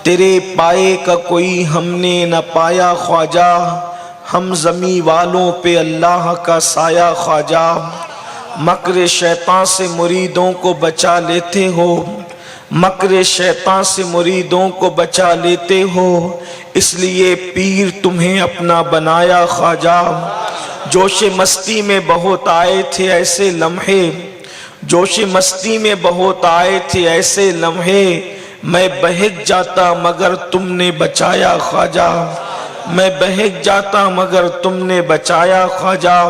تیرے پائے کا کوئی ہم نے نہ پایا خواجہ، ہم زمیں والوں پہ اللہ کا سایہ خواجہ۔ مکر شیطان سے مریدوں کو بچا لیتے ہو، مکر شیطان سے مریدوں کو بچا لیتے ہو، اس لیے پیر تمہیں اپنا بنایا خواجہ۔ جوش مستی میں بہت آئے تھے ایسے لمحے، جوش مستی میں بہت آئے تھے ایسے لمحے، میں بہک جاتا مگر تم نے بچایا خواجہ، میں بہک جاتا مگر تم نے بچایا خواجہ۔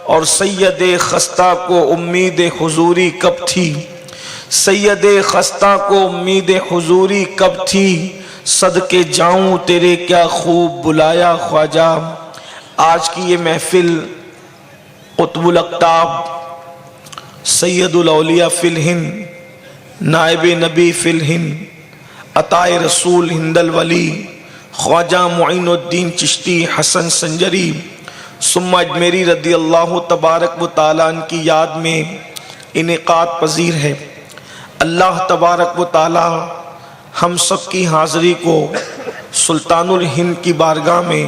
اور سید خستہ کو امید حضوری کب تھی، سید خستہ کو امید حضوری کب تھی، صدقے جاؤں تیرے کیا خوب بلایا خواجہ۔ آج کی یہ محفل قطب الاقطاب، سید الاولیاء فی الہند، نائب نبی فی الہند، عطائے رسول ہند الولی خواجہ معین الدین چشتی حسن سنجری ثم اجمیری رضی اللہ تبارک و تعالیٰ عنہ کی یاد میں انعقاد پذیر ہے۔ اللہ تبارک و تعالیٰ ہم سب کی حاضری کو سلطان الہند کی بارگاہ میں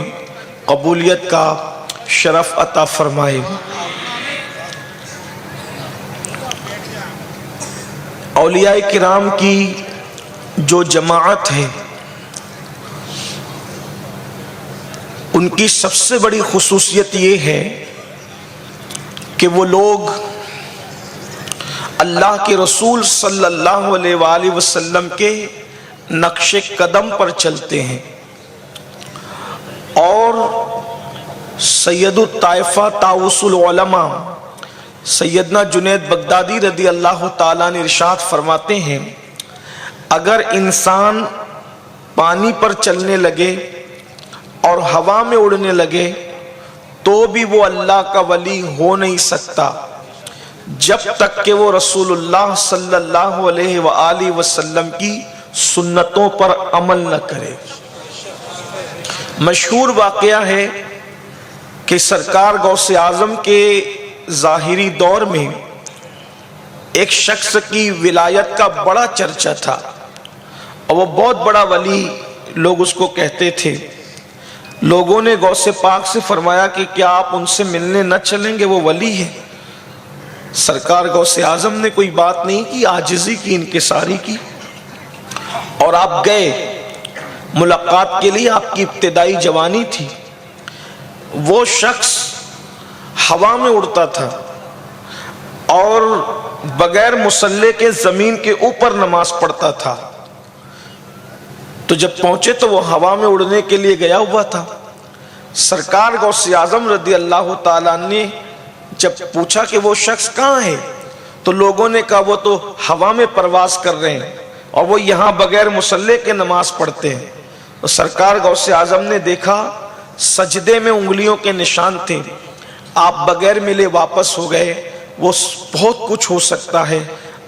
قبولیت کا شرف عطا فرمائے۔ اولیاء کرام کی جو جماعت ہے، ان کی سب سے بڑی خصوصیت یہ ہے کہ وہ لوگ اللہ کے رسول صلی اللہ علیہ وآلہ وسلم کے نقش قدم پر چلتے ہیں، اور سید الطائفہ طاؤس العلماء سیدنا جنید بغدادی رضی اللہ تعالیٰ نے ارشاد فرماتے ہیں، اگر انسان پانی پر چلنے لگے اور ہوا میں اڑنے لگے تو بھی وہ اللہ کا ولی ہو نہیں سکتا جب تک کہ وہ رسول اللہ صلی اللہ علیہ وآلہ وسلم کی سنتوں پر عمل نہ کرے۔ مشہور واقعہ ہے کہ سرکار غوث اعظم کے ظاہری دور میں ایک شخص کی ولایت کا بڑا چرچا تھا، اور وہ بہت بڑا ولی لوگ اس کو کہتے تھے۔ لوگوں نے غوث پاک سے فرمایا کہ کیا آپ ان سے ملنے نہ چلیں گے، وہ ولی ہے۔ سرکار غوث اعظم نے کوئی بات نہیں کی، عاجزی کی، انکساری کی، اور آپ گئے ملاقات کے لیے۔ آپ کی ابتدائی جوانی تھی۔ وہ شخص ہوا میں اڑتا تھا اور بغیر مصلے کے زمین کے اوپر نماز پڑھتا تھا۔ تو جب پہنچے تو وہ ہوا میں اڑنے کے لیے گیا ہوا تھا۔ سرکار غوث اعظم رضی اللہ تعالیٰ نے جب پوچھا کہ وہ شخص کہاں ہے، تو لوگوں نے کہا وہ تو ہوا میں پرواز کر رہے ہیں اور وہ یہاں بغیر مصلے کے نماز پڑھتے ہیں۔ تو سرکار غوث اعظم نے دیکھا سجدے میں انگلیوں کے نشان تھے۔ آپ بغیر ملے واپس ہو گئے۔ وہ بہت کچھ ہو سکتا ہے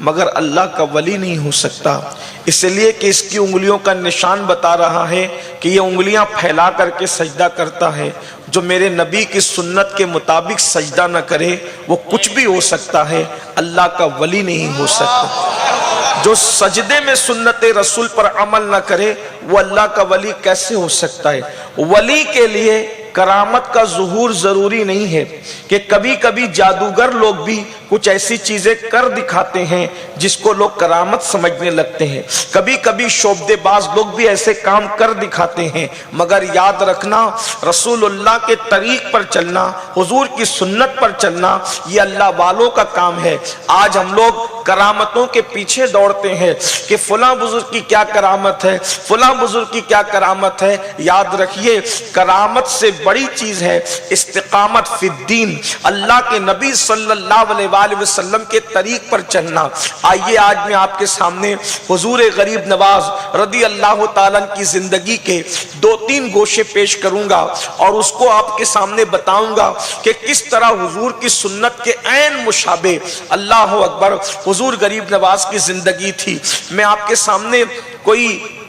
مگر اللہ کا ولی نہیں ہو سکتا، اس لیے کہ اس کی انگلیوں کا نشان بتا رہا ہے کہ یہ انگلیاں پھیلا کر کے سجدہ کرتا ہے۔ جو میرے نبی کی سنت کے مطابق سجدہ نہ کرے وہ کچھ بھی ہو سکتا ہے، اللہ کا ولی نہیں ہو سکتا۔ جو سجدے میں سنت رسول پر عمل نہ کرے وہ اللہ کا ولی کیسے ہو سکتا ہے؟ ولی کے لیے کرامت کا ظہور ضروری نہیں ہے کہ کبھی کبھی جادوگر لوگ بھی کچھ ایسی چیزیں کر دکھاتے ہیں جس کو لوگ کرامت سمجھنے لگتے ہیں، کبھی کبھی شعبدے باز لوگ بھی ایسے کام کر دکھاتے ہیں، مگر یاد رکھنا رسول اللہ کے طریق پر چلنا، حضور کی سنت پر چلنا یہ اللہ والوں کا کام ہے۔ آج ہم لوگ کرامتوں کے پیچھے دوڑتے ہیں کہ فلاں بزرگ کی کیا کرامت ہے، فلاں بزرگ کی کیا کرامت ہے۔ یاد رکھیے کرامت سے بڑی چیز ہے استقامت فی الدین، اللہ کے نبی صلی اللہ علیہ وآلہ وسلم کے طریق پر چلنا۔ آئیے آج میں آپ کے سامنے حضور غریب نواز رضی اللہ تعالیٰ کی زندگی کے 2-3 گوشے پیش کروں گا اور اس کو آپ کے سامنے بتاؤں گا کہ کس طرح حضور کی سنت کے عین مشابہ اللہ اکبر حضور غریب نواز کی زندگی تھی۔ میں آپ کے سامنے کوئی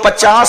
50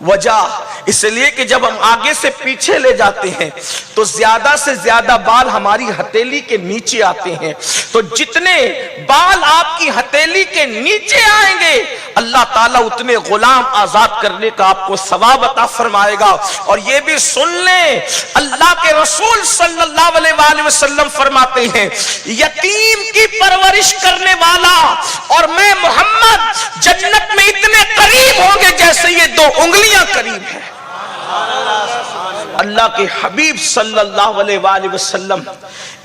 وجہ اس لیے کہ جب ہم آگے سے پیچھے لے جاتے ہیں تو زیادہ سے زیادہ بال ہماری ہتھیلی کے نیچے آتے ہیں، تو جتنے بال آپ کی ہتھیلی کے نیچے آئیں گے اللہ تعالیٰ اتنے غلام آزاد کرنے کا آپ کو ثواب عطا فرمائے گا۔ اور یہ بھی سن لیں، اللہ کے رسول صلی اللہ علیہ وآلہ وسلم فرماتے ہیں یتیم کی پرورش کرنے والا اور میں محمد جنت میں اتنے قریب ہوں گے جیسے یہ دو انگلیاں قریب ہیں۔ اللہ کے حبیب صلی اللہ علیہ وآلہ وسلم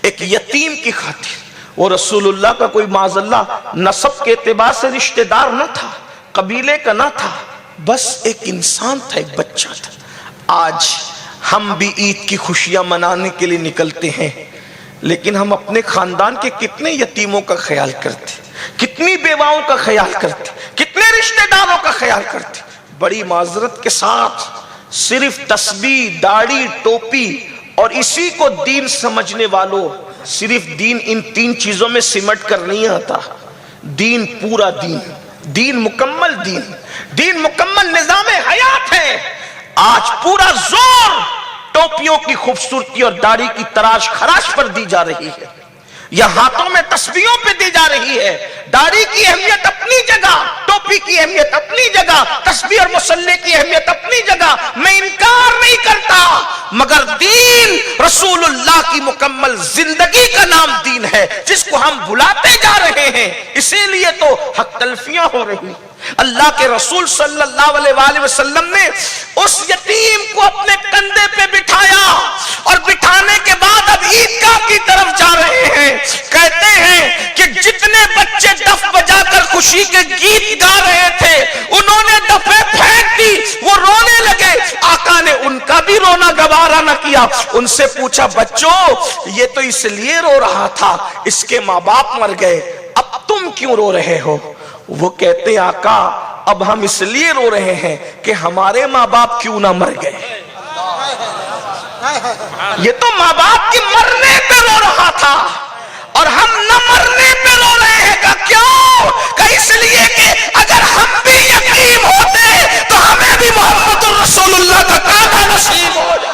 ایک یتیم کی خاطر، وہ رسول اللہ کا کوئی معاذ اللہ نسب کے اعتبار سے رشتہ دار نہ تھا، قبیلے کا نہ تھا، بس ایک انسان تھا، ایک بچہ تھا۔ آج ہم بھی عید کی خوشیاں منانے کے لیے نکلتے ہیں، لیکن ہم اپنے خاندان کے کتنے یتیموں کا خیال کرتے، کتنی بیواؤں کا خیال کرتے، کتنے رشتہ داروں کا خیال کرتے۔ بڑی معذرت کے ساتھ صرف تسبیح، داڑھی، ٹوپی اور اسی کو دین سمجھنے والوں، صرف دین ان تین چیزوں میں سمٹ کر نہیں آتا۔ دین پورا دین، دین مکمل دین، دین مکمل نظام حیات ہے۔ آج پورا زور ٹوپیوں کی خوبصورتی اور داڑھی کی تراش خراش پر دی جا رہی ہے، یا ہاتھوں میں تسبیحوں پہ دی جا رہی ہے۔ داڑھی کی اہمیت اپنی جگہ، ٹوپی کی اہمیت اپنی جگہ، تسبیح اور مصلی کی اہمیت اپنی جگہ، میں انکار نہیں کرتا، مگر دین رسول اللہ کی مکمل زندگی کا نام دین ہے جس کو ہم بھلاتے جا رہے ہیں، اسی لیے تو حق تلفیاں ہو رہی ہیں۔ اللہ کے رسول صلی اللہ علیہ وآلہ وسلم نے اس یتیم کو اپنے کندھے پہ بٹھایا اور بٹھانے کے بعد اب عیدگاہ کی طرف جا رہے ہیں۔ کہتے ہیں کہ جتنے بچے دف بجا کر خوشی کے گیت گا رہے تھے انہوں نے دفیں پھینک دی، وہ رونے لگے۔ آقا نے ان کا بھی رونا گوارا نہ کیا، ان سے پوچھا بچوں یہ تو اس لیے رو رہا تھا اس کے ماں باپ مر گئے، اب تم کیوں رو رہے ہو؟ وہ کہتے آقا اب ہم اس لیے رو رہے ہیں کہ ہمارے ماں باپ کیوں نہ مر گئے۔ یہ تو ماں باپ کی مرنے پہ رو رہا تھا اور ہم نہ مرنے پہ رو رہے ہیں، کہ کیوں؟ کہ اس لیے کہ اگر ہم بھی یتیم ہوتے تو ہمیں بھی محمد رسول اللہ کا کانا نصیب ہو جائے۔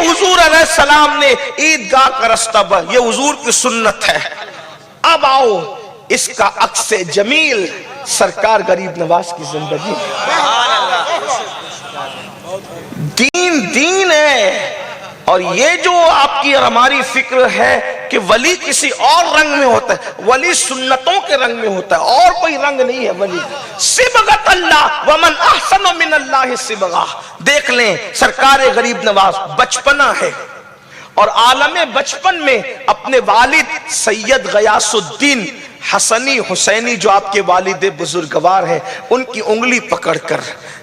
حضور علیہ السلام نے عیدگاہ کا رستہ یہ حضور کی سنت ہے۔ اب آؤ اس کا عکس جمیل سرکار غریب نواز کی زندگی، دین دین ہے۔ اور یہ جو آپ کی اور ہماری فکر ہے کہ ولی کسی اور رنگ میں ہوتا ہے، ولی سنتوں کے رنگ میں ہوتا ہے، اور کوئی رنگ نہیں ہے ولی۔ صبغت اللہ ومن احسن من اللہ صبغہ۔ دیکھ لیں سرکار غریب نواز بچپنا ہے اور عالم بچپن میں اپنے والد سید غیاث الدین حسنی حسینی جو آپ کے والد بزرگوار ہیں ان کی انگلی پکڑ کر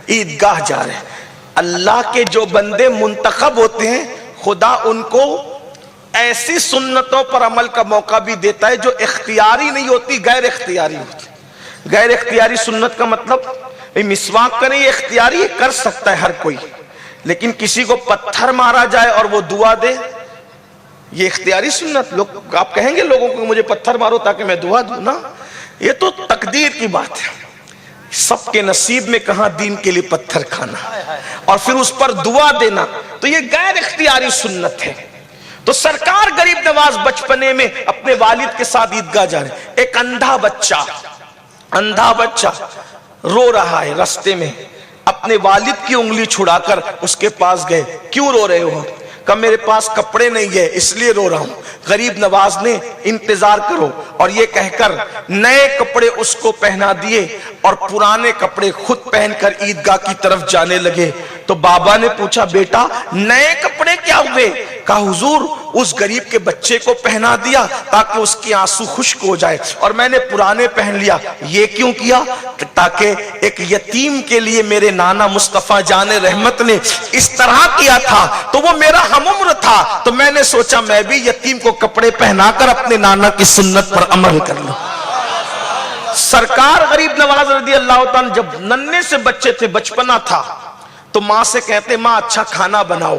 عیدگاہ جا رہے ہیں۔ اللہ کے جو بندے منتخب ہوتے ہیں خدا ان کو ایسی سنتوں پر عمل کا موقع بھی دیتا ہے جو اختیاری نہیں ہوتی، غیر اختیاری ہوتی۔ غیر اختیاری سنت کا مطلب مسواک کریں، یہ اختیاری کر سکتا ہے ہر کوئی، لیکن کسی کو پتھر مارا جائے اور وہ دعا دے یہ اختیاری سنت۔ لوگ آپ کہیں گے لوگوں کو مجھے پتھر مارو تاکہ میں دعا دوں نا، یہ تو تقدیر کی بات ہے۔ سب کے نصیب میں کہاں دین کے لیے پتھر کھانا اور پھر اس پر دعا دینا، تو یہ غیر اختیاری سنت ہے۔ تو سرکار غریب نواز بچپنے میں اپنے والد کے ساتھ عیدگاہ جا رہے ہیں۔ ایک اندھا بچہ رو رہا ہے راستے میں، اپنے والد کی انگلی چھڑا کر اس کے پاس گئے۔ کیوں رو رہے ہو؟ کہ میرے پاس کپڑے نہیں ہے اس لیے رو رہا ہوں۔ غریب نواز نے انتظار کرو اور یہ کہہ کر نئے کپڑے اس کو پہنا دیے اور پرانے کپڑے خود پہن کر عیدگاہ کی طرف جانے لگے۔ تو بابا نے پوچھا بیٹا نئے کپڑے کیا ہوئے؟ کہا حضور اس غریب کے بچے کو پہنا دیا تاکہ اس کی آنسو خشک ہو جائے، اور میں نے پرانے پہن لیا۔ یہ کیوں کیا؟ تاکہ ایک یتیم کے لیے میرے نانا مصطفیٰ جان رحمت نے اس طرح کیا تھا تو وہ میرا ہم عمر تھا، تو میں نے سوچا میں بھی یتیم کو کپڑے پہنا کر اپنے نانا کی سنت پر عمل کر لوں۔ سرکار غریب نواز رضی اللہ تعالیٰ جب ننھے سے بچے تھے، بچپنا تھا، تو ماں سے کہتے ماں اچھا کھانا بناؤ،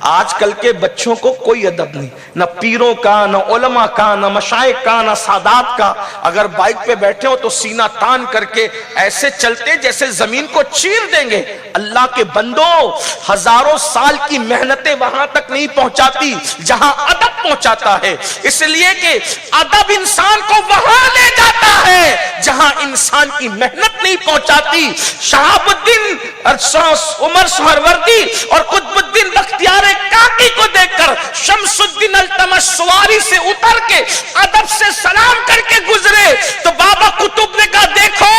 آج کل کے بچوں کو کوئی ادب نہیں، نہ پیروں کا، نہ علماء کا، نہ مشائخ کا، نہ سادات کا۔ اگر بائک پہ بیٹھے ہو تو سینہ تان کر کے ایسے چلتے جیسے زمین کو چیر دیں گے۔ اللہ کے بندو، ہزاروں سال کی محنتیں وہاں تک نہیں پہنچاتی جہاں ادب پہنچاتا ہے، اس لیے کہ ادب انسان کو وہاں لے جاتا ہے جہاں انسان کی محنت نہیں پہنچاتی۔ شہاب الدین عمر سہروردی اور قطب الدین بختیار کاکی کو دیکھ کر شمس الدین التمش سواری سے اتر کے ادب سے سلام کر کے گزرے تو بابا قطب نے کہا دیکھو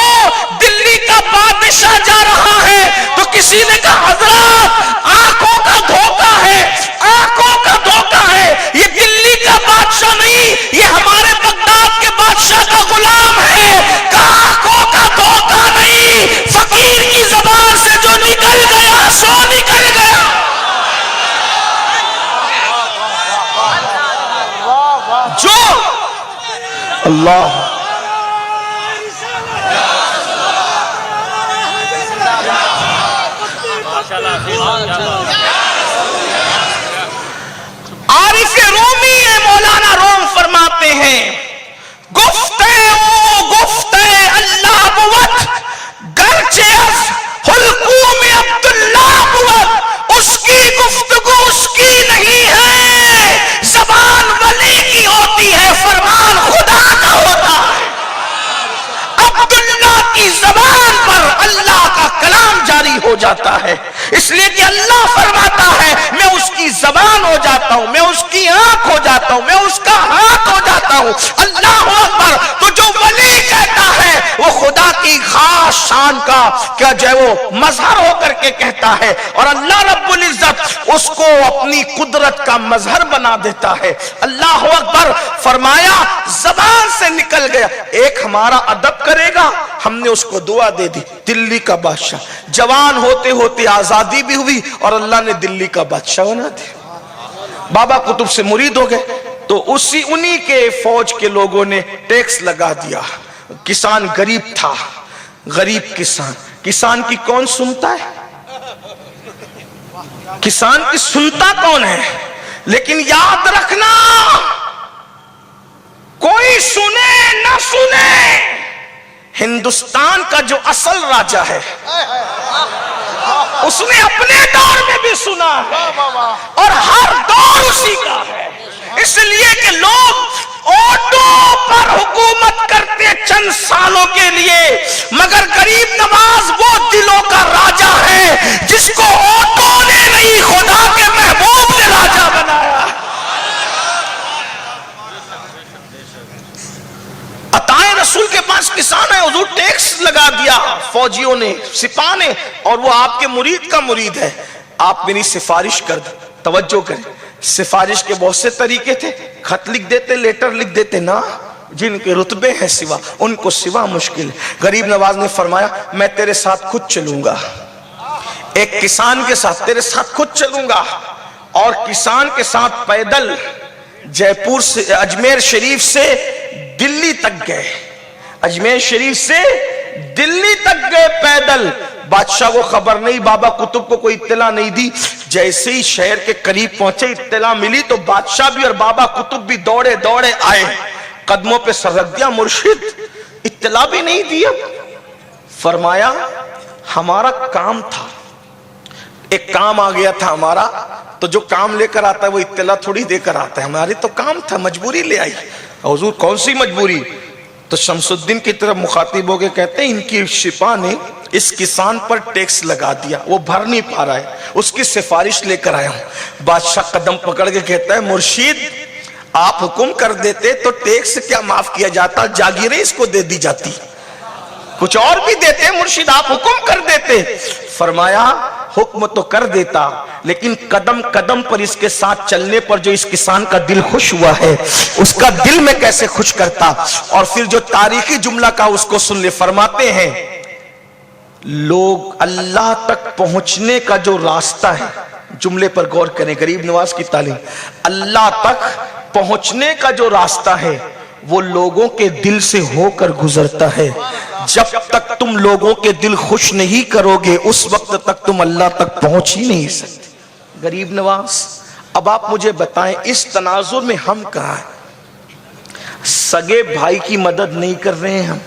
دلی کا بادشاہ جا رہا ہے، تو کسی نے کہا حضرات آنکھوں کا دھوکہ ہے، آنکھوں کا دھوکہ ہے، یہ دلی کا بادشاہ نہیں، یہ ہمارے بغداد کے بادشاہ کا غلام ہے۔ آنکھوں کا دھوکہ نہیں، فقیر کی زبان سے جو نکل گیا سو نکل گیا۔ جو اللہ عارف رومی ہے، مولانا روم فرماتے ہیں گفتے اللہ بود گرچہ حلقوم عبداللہ بود، اس کی گفتگو اس کی نہیں ہے، زبان ولی کی ہوتی ہے، فرمان خدا کا ہوتا ہے۔ عبداللہ کی زبان پر اللہ کا کلام جاری ہو جاتا ہے، اس لیے کہ اللہ فرماتا ہے میں اس کی زبان ہو جاتا ہوں، میں اس کی آنکھ ہو جاتا ہوں، میں اس کا ہاتھ ہو جاتا ہوں۔ اللہ اکبر۔ تو جو ولی کہتا ہے وہ خدا کی خاص شان کا کیا جو ہے وہ مظہر ہو کر کے کہتا ہے، اور اللہ رب العزت اس کو اپنی قدرت کا مظہر بنا دیتا ہے۔ اللہ اکبر۔ فرمایا زبان سے نکل گیا، ایک ہمارا ادب کرے گا، ہم نے اس کو دعا دے دی، دلی کا بادشاہ، جوان ہوتے ہوتے آزادی بھی ہوئی اور اللہ نے دلی کا بادشاہ بنا دیا۔ بابا قطب سے مرید ہو گئے تو انہی کے فوج کے لوگوں نے ٹیکس لگا دیا۔ کسان غریب تھا، غریب کسان کی کون سنتا ہے؟ کسان کی سنتا کون ہے؟ لیکن یاد رکھنا کوئی سنے نہ سنے، ہندوستان کا جو اصل راجہ ہے اس نے اپنے دور میں بھی سنا ہے اور ہر دور اسی کا ہے، اس لیے کہ لوگ اوٹوں پر حکومت کرتے چند سالوں کے لیے، مگر غریب نواز وہ دلوں کا راجہ ہے جس کو اوٹوں نے نہیں خدا کے محبوب نے راجہ بنایا۔ عطائے رسول کے پاس کسان ہے، حضور ٹیکس لگا دیا فوجیوں نے، سپاہ نے، اور وہ آپ کے مرید کا مرید ہے، آپ میری سفارش کر دیں۔ توجہ کریں، سفارش کے بہت سے طریقے تھے، خط لکھ دیتے، لیٹر لکھ دیتے، نا جن کے رتبے ہیں سوا ان کو سوا مشکل ہے۔ غریب نواز نے فرمایا میں تیرے ساتھ خود چلوں گا، ایک کسان کے ساتھ تیرے ساتھ خود چلوں گا، اور کسان کے ساتھ پیدل جے پور سے اجمیر شریف سے دلی تک گئے، اجمیر شریف سے دلی تک گئے پیدل۔ بادشاہ کو خبر نہیں، بابا قطب کو کوئی اطلاع نہیں دی۔ جیسے ہی شہر کے قریب پہنچے اطلاع ملی تو بادشاہ بھی اور بابا قطب بھی دوڑے دوڑے آئے، قدموں پہ سر رکھ دیا، مرشد اطلاع بھی نہیں دی۔ فرمایا ہمارا کام تھا، ایک کام آ گیا تھا ہمارا، تو جو کام لے کر آتا ہے وہ اطلاع تھوڑی دے کر آتا ہے، ہماری تو کام تھا، مجبوری لے آئی۔ حضور کون سی مجبوری؟ تو شمس الدین کی طرف مخاطب ہو کے کہتے ہیں ان کی سپاہ نے اس کسان پر ٹیکس لگا دیا، وہ بھر نہیں پا رہا ہے، اس کی سفارش لے کر آیا ہوں۔ بادشاہ قدم پکڑ کے کہتا ہے مرشید آپ حکم کر دیتے تو ٹیکس کیا معاف کیا جاتا، جاگیریں اس کو دے دی جاتی، کچھ اور بھی دیتے، مرشد آپ حکم کر دیتے۔ فرمایا حکم تو کر دیتا، لیکن قدم قدم پر اس کے ساتھ چلنے پر جو اس کسان کا دل خوش ہوا ہے اس کا دل میں کیسے خوش کرتا۔ اور پھر جو تاریخی جملہ کا اس کو سن لے، فرماتے ہیں لوگ اللہ تک پہنچنے کا جو راستہ ہے، جملے پر غور کریں، غریب نواز کی تعلیم، اللہ تک پہنچنے کا جو راستہ ہے وہ لوگوں کے دل سے ہو کر گزرتا ہے۔ جب تک تم لوگوں کے دل خوش نہیں کرو گے اس وقت تک تم اللہ تک پہنچ ہی نہیں سکتے۔ غریب نواز اب آپ مجھے بتائیں اس تناظر میں ہم کہاں ہیں؟ سگے بھائی کی مدد نہیں کر رہے ہیں ہم،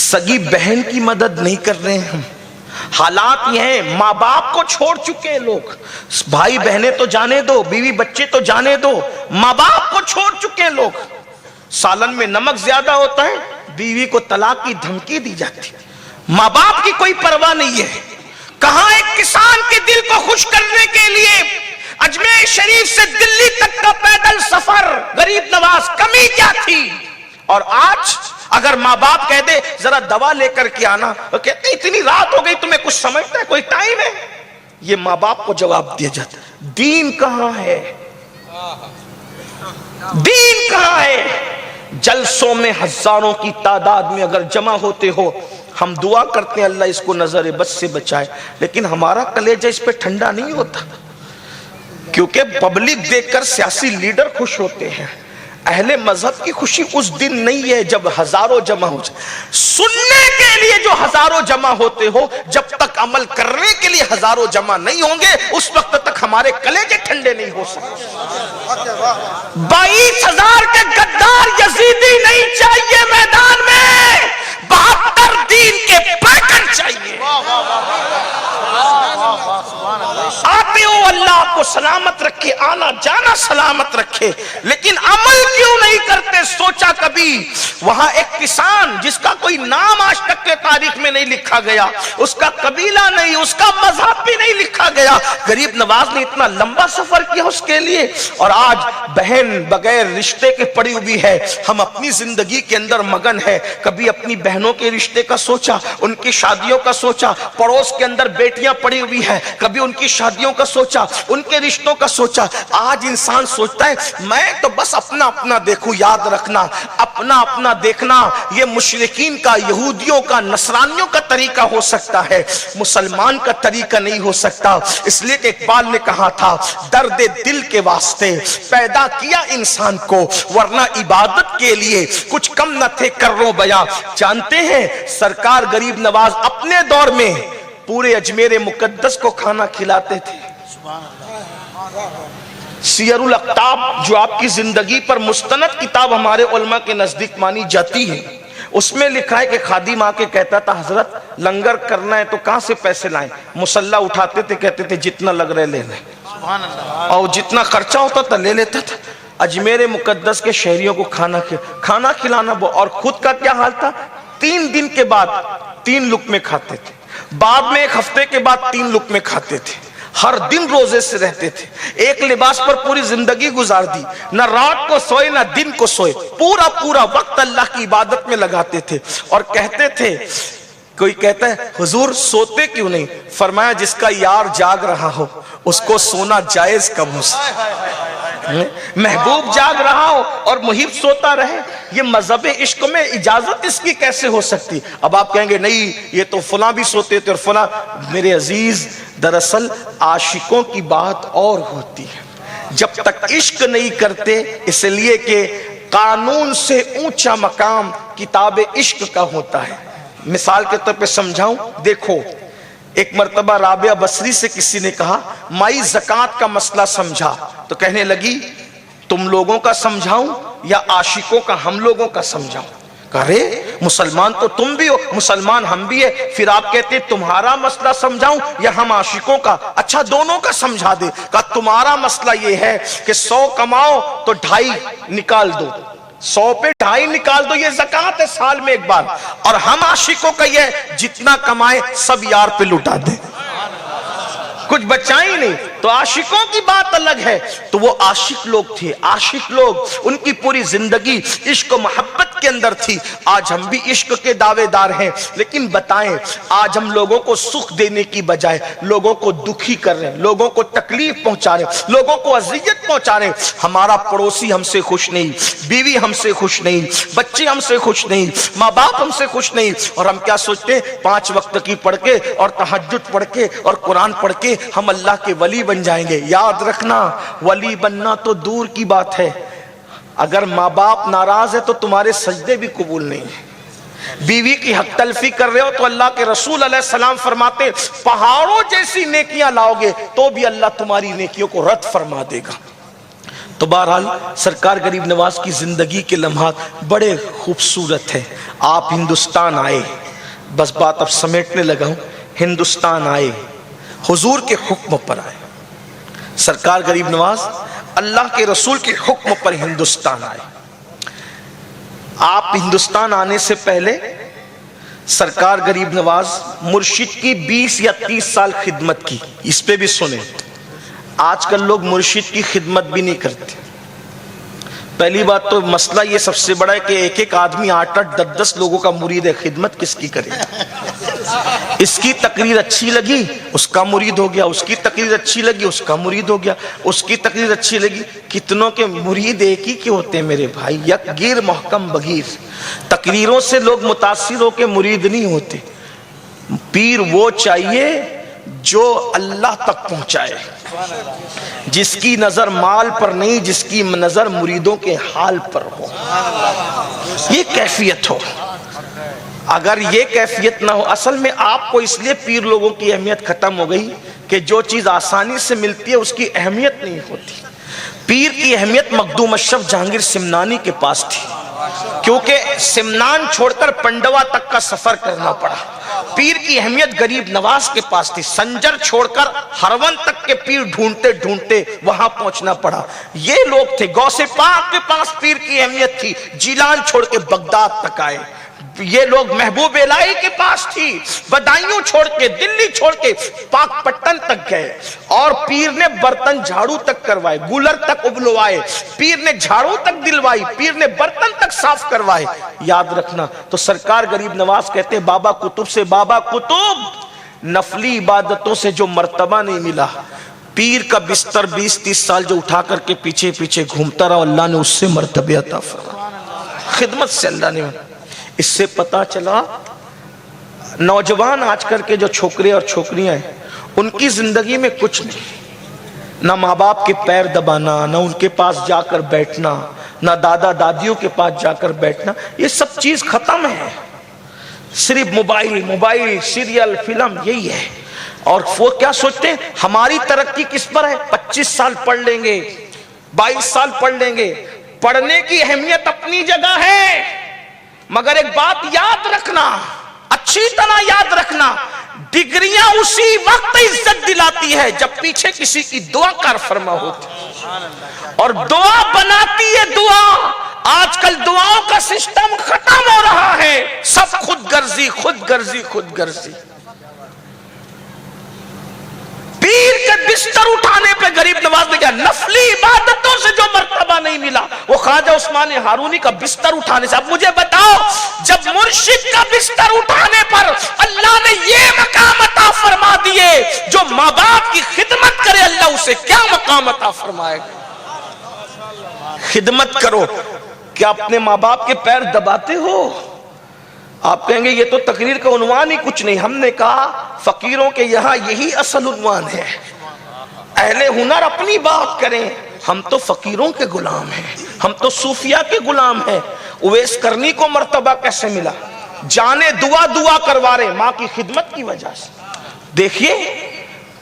سگی بہن کی مدد نہیں کر رہے ہیں ہم۔ حالات یہ ہیں، ماں باپ کو چھوڑ چکے ہیں لوگ، بھائی بہنیں تو جانے دو، بیوی بچے تو جانے دو، ماں باپ کو چھوڑ چکے ہیں لوگ۔ سالن میں نمک زیادہ ہوتا ہے، بیوی کو طلاق کی دھمکی دی جاتی ہے، ماں باپ کی کوئی پرواہ نہیں ہے۔ کہاں ایک کسان کے دل کو خوش کرنے کے لیے اجمیر شریف سے دلی تک کا پیدل سفر، غریب نواز کمی کیا تھی؟ اور آج اگر ماں باپ کہہ دے ذرا دوا لے کر کے آنا، تو کہتے اتنی رات ہو گئی تمہیں کچھ سمجھتا ہے، کوئی ٹائم ہے؟ یہ ماں باپ کو جواب دیا جاتا ہے۔ دین کہاں ہے؟ دین کہاں ہے؟ جلسوں میں ہزاروں کی تعداد میں اگر جمع ہوتے ہو، ہم دعا کرتے ہیں اللہ اس کو نظر بد سے بچائے، لیکن ہمارا کلیجہ اس پہ ٹھنڈا نہیں ہوتا، کیونکہ پبلک دیکھ کر سیاسی لیڈر خوش ہوتے ہیں۔ اہل مذہب کی خوشی اس دن نہیں ہے جب ہزاروں جمع ہو جائے، سننے کے لیے جو ہزاروں جمع ہوتے ہو، جب تک عمل کرنے کے لیے ہزاروں جمع نہیں ہوں گے اس وقت تک ہمارے کلیجے ٹھنڈے نہیں ہو سکتے۔ 22,000 کے غدار یزیدی نہیں چاہیے میدان میں، 72 دین کے پیکر چاہیے۔ آتے ہو اللہ کو سلامت رکھے، آنا جانا سلامت رکھے، لیکن عمل کیوں نہیں کرتے؟ سوچا کبھی وہاں ایک کسان جس کا کوئی نام آج تک کے تاریخ میں نہیں لکھا گیا، اس کا قبیلہ نہیں، اس کا مذہب بھی نہیں لکھا گیا، غریب نواز نے اتنا لمبا سفر کیا اس کے لیے، اور آج بہن بغیر رشتے کے پڑی ہوئی ہے۔ ہم اپنی زندگی کے اندر مگن ہے، کبھی اپنی بہنوں کے رشتے کا سوچا، ان کی شادیوں کا سوچا، پڑوس کے اندر بیٹیاں پڑی ہوئی ہیں، کبھی ان کی شادیوں کا سوچا، ان کے رشتوں کا سوچا۔ آج انسان سوچتا ہے میں تو بس اپنا اپنا دیکھوں۔ یاد رکھنا، اپنا اپنا دیکھنا یہ مشرکین کا، یہودیوں کا، نصرانیوں کا طریقہ ہو سکتا ہے، مسلمان کا طریقہ نہیں ہو سکتا۔ اس لیے کہ اقبال نے کہا تھا درد دل کے واسطے پیدا کیا انسان کو، ورنہ عبادت کے لیے کچھ کم نہ تھے کرو بیاں۔ جانتے ہیں سرکار غریب نواز اپنے دور میں پورے اجمیر مقدس کو کھانا کھلاتے تھے۔ سیر الاقطاب جو آپ کی زندگی پر مستند کتاب ہمارے علماء کے نزدیک مانی جاتی ہے، اس میں لکھا ہے کہ خادم آ کے کہتا تھا حضرت لنگر کرنا ہے تو کہاں سے پیسے لائیں؟ مصلی اٹھاتے تھے، کہتے تھے جتنا لگ رہے لے لیں، اور جتنا خرچہ ہوتا تھا لے لیتا تھا۔ اجمیر مقدس کے شہریوں کو کھانا کھلانا، اور خود کا کیا حال تھا؟ 3 دن کے بعد 3 لقمے کھاتے تھے، بعد میں 1 ہفتے کے بعد 3 لقمے کھاتے تھے، ہر دن روزے سے رہتے تھے، ایک لباس پر پوری زندگی گزار دی، نہ رات کو سوئے نہ دن کو سوئے، پورا وقت اللہ کی عبادت میں لگاتے تھے۔ اور کہتے تھے، کوئی کہتا ہے حضور سوتے کیوں نہیں؟ فرمایا جس کا یار جاگ رہا ہو اس کو سونا جائز کب ہو سکتا؟ محبوب جاگ رہا ہو اور محب سوتا رہے، یہ مذہب عشق میں اجازت اس کی کیسے ہو سکتی؟ اب آپ کہیں گے نہیں یہ تو فلاں بھی سوتے تھے اور فلاں۔ میرے عزیز دراصل عاشقوں کی بات اور ہوتی ہے، جب تک عشق نہیں کرتے، اس لیے کہ قانون سے اونچا مقام کتاب عشق کا ہوتا ہے۔ مثال کے طور پہ سمجھاؤں، دیکھو ایک مرتبہ رابعہ بصری سے کسی نے کہا مائی زکوٰۃ کا مسئلہ سمجھا، تو کہنے لگی تم لوگوں کا سمجھاؤں یا عاشقوں کا، ہم لوگوں کا سمجھاؤں؟ ارے مسلمان تو تم بھی ہو، مسلمان ہم بھی ہے، پھر آپ کہتے تمہارا مسئلہ سمجھاؤں یا ہم عاشقوں کا؟ اچھا دونوں کا سمجھا دے۔ کہا تمہارا مسئلہ یہ ہے کہ 100 کماؤ تو 2.5 نکال دو، 100 پہ 2.5 نکال دو، یہ زکوٰۃ ہے سال میں ایک بار۔ اور ہم عاشقوں کا یہ جتنا کمائے سب یار پہ لٹا دے، کچھ بچا ہی نہیں۔ تو عاشقوں کی بات الگ ہے، تو وہ عاشق لوگ تھے، عاشق لوگ، ان کی پوری زندگی عشق و محبت کے اندر تھی۔ آج ہم بھی عشق کے دعوے دار ہیں، لیکن بتائیں آج ہم لوگوں کو سکھ دینے کی بجائے لوگوں کو دکھی کر رہے ہیں، لوگوں کو تکلیف پہنچا رہے ہیں، لوگوں کو اذیت پہنچا رہے ہیں۔ ہمارا پڑوسی ہم سے خوش نہیں، بیوی ہم سے خوش نہیں، بچے ہم سے خوش نہیں، ماں باپ ہم سے خوش نہیں، اور ہم کیا سوچتے ہیں 5 وقت کی پڑھ کے اور تہجد پڑھ کے اور قرآن پڑھ کے ہم اللہ کے ولی بن جائیں گے۔ یاد رکھنا ولی بننا تو دور کی بات ہے، اگر ماں باپ ناراض ہے تو تمہارے سجدے بھی قبول نہیں ہیں۔ بیوی کی حق تلفی کر رہے ہو تو اللہ کے رسول علیہ السلام فرماتے پہاڑوں جیسی نیکیاں لاؤ گے تو بھی اللہ تمہاری نیکیوں کو رد فرما دے گا۔ تو بہرحال سرکار غریب نواز کی زندگی کے لمحات بڑے خوبصورت ہیں۔ آپ ہندوستان آئے، بس بات اب سمیٹنے لگا ہوں، ہندوستان آئے، حضور کے حکم پر آئے۔ سرکار غریب نواز اللہ کے رسول کے حکم پر ہندوستان آئے۔ آپ ہندوستان آنے سے پہلے سرکار غریب نواز مرشد کی 20 یا 30 سال خدمت کی۔ اس پہ بھی سنیں، آج کل لوگ مرشد کی خدمت بھی نہیں کرتے۔ پہلی بات تو مسئلہ یہ سب سے بڑا ہے کہ ایک ایک آدمی 8-8 10-10 لوگوں کا مرید ہے، خدمت کس کی کرے؟ اس کی تقریر اچھی لگی اس کا مرید ہو گیا، اس کی تقریر اچھی لگی اس کا مرید ہو گیا، اس کی تقریر اچھی لگی۔ کتنوں کے مرید ایک ہی کے ہوتے ہیں میرے بھائی، یک گیر محکم بغیر۔ تقریروں سے لوگ متاثر ہو کے مرید نہیں ہوتے۔ پیر وہ چاہیے جو اللہ تک پہنچائے، جس کی نظر مال پر نہیں، جس کی نظر مریدوں کے حال پر ہو، یہ کیفیت ہو۔ اگر یہ کیفیت نہ ہو، اصل میں آپ کو اس لیے پیر لوگوں کی اہمیت ختم ہو گئی کہ جو چیز آسانی سے ملتی ہے اس کی اہمیت نہیں ہوتی۔ پیر کی اہمیت مخدوم اشرف جہانگیر سمنانی کے پاس تھی، کیونکہ سمنان چھوڑ کر پنڈوا تک کا سفر کرنا پڑا۔ پیر کی اہمیت غریب نواز کے پاس تھی، سنجر چھوڑ کر ہرون تک کے پیر ڈھونڈتے ڈھونڈتے وہاں پہنچنا پڑا۔ یہ لوگ تھے۔ غوث پاک کے پاس پیر کی اہمیت تھی، جیلان چھوڑ کے بغداد تک آئے۔ یہ لوگ محبوب الہی کے پاس تھی، بدایوں چھوڑ کے، دلی چھوڑ کے پاک پٹن تک گئے، اور پیر نے برتن جھاڑو تک کروائے، گولر تک ابلوائے، پیر نے جھاڑو تک دلوائی، پیر نے برتن تک صاف کروائے۔ یاد رکھنا تو سرکار غریب نواز کہتے بابا قطب سے، بابا قطب نفلی عبادتوں سے جو مرتبہ نہیں ملا، پیر کا بستر 20-30 سال جو اٹھا کر کے پیچھے پیچھے گھومتا رہا، اللہ نے اس سے مرتبہ عطا فرمایا، خدمت سے اللہ نے۔ اس سے پتا چلا نوجوان آج کل کے جو چھوکرے اور چھوکریاں ہیں ان کی زندگی میں کچھ نہیں، نہ ماں باپ کے پیر دبانا، نہ ان کے پاس جا کر بیٹھنا، نہ دادا دادیوں کے پاس جا کر بیٹھنا، یہ سب چیز ختم ہے۔ صرف موبائل سیریل فلم یہی ہے۔ اور وہ کیا سوچتے ہیں ہماری ترقی کس پر ہے؟ 25 سال پڑھ لیں گے، 22 سال پڑھ لیں گے۔ پڑھنے کی اہمیت اپنی جگہ ہے، مگر ایک بات یاد رکھنا، اچھی طرح یاد رکھنا، ڈگریاں اسی وقت عزت دلاتی ہے جب پیچھے کسی کی دعا کار فرما ہوتی، اور دعا بناتی ہے دعا۔ آج کل دعاؤں کا سسٹم ختم ہو رہا ہے، سب خود غرضی خود غرضی خود غرضی۔ پیر کے بستر اٹھانے پہ غریب نواز نے کہا نفلی عبادتوں سے جو مرتبہ نہیں ملا وہ خواجہ عثمان ہارونی کا بستر اٹھانے سے۔ اب مجھے بتاؤ، جب مرشد کا بستر اٹھانے پر اللہ نے یہ مقام عطا فرما دیے، جو ماں باپ کی خدمت کرے اللہ اسے کیا مقام عطا فرمائے گا؟ خدمت کرو، کیا اپنے ماں باپ کے پیر دباتے ہو؟ آپ کہیں گے یہ تو تقریر کا عنوان ہی کچھ نہیں۔ ہم نے کہا فقیروں کے یہاں یہی اصل عنوان ہے، اہل ہنر اپنی بات کریں۔ ہم تو فقیروں کے غلام ہیں، ہم تو صوفیاء کے غلام ہیں۔ اویس کرنی کو مرتبہ کیسے ملا؟ جانے دعا کروا رہے ماں کی خدمت کی وجہ سے۔ دیکھیے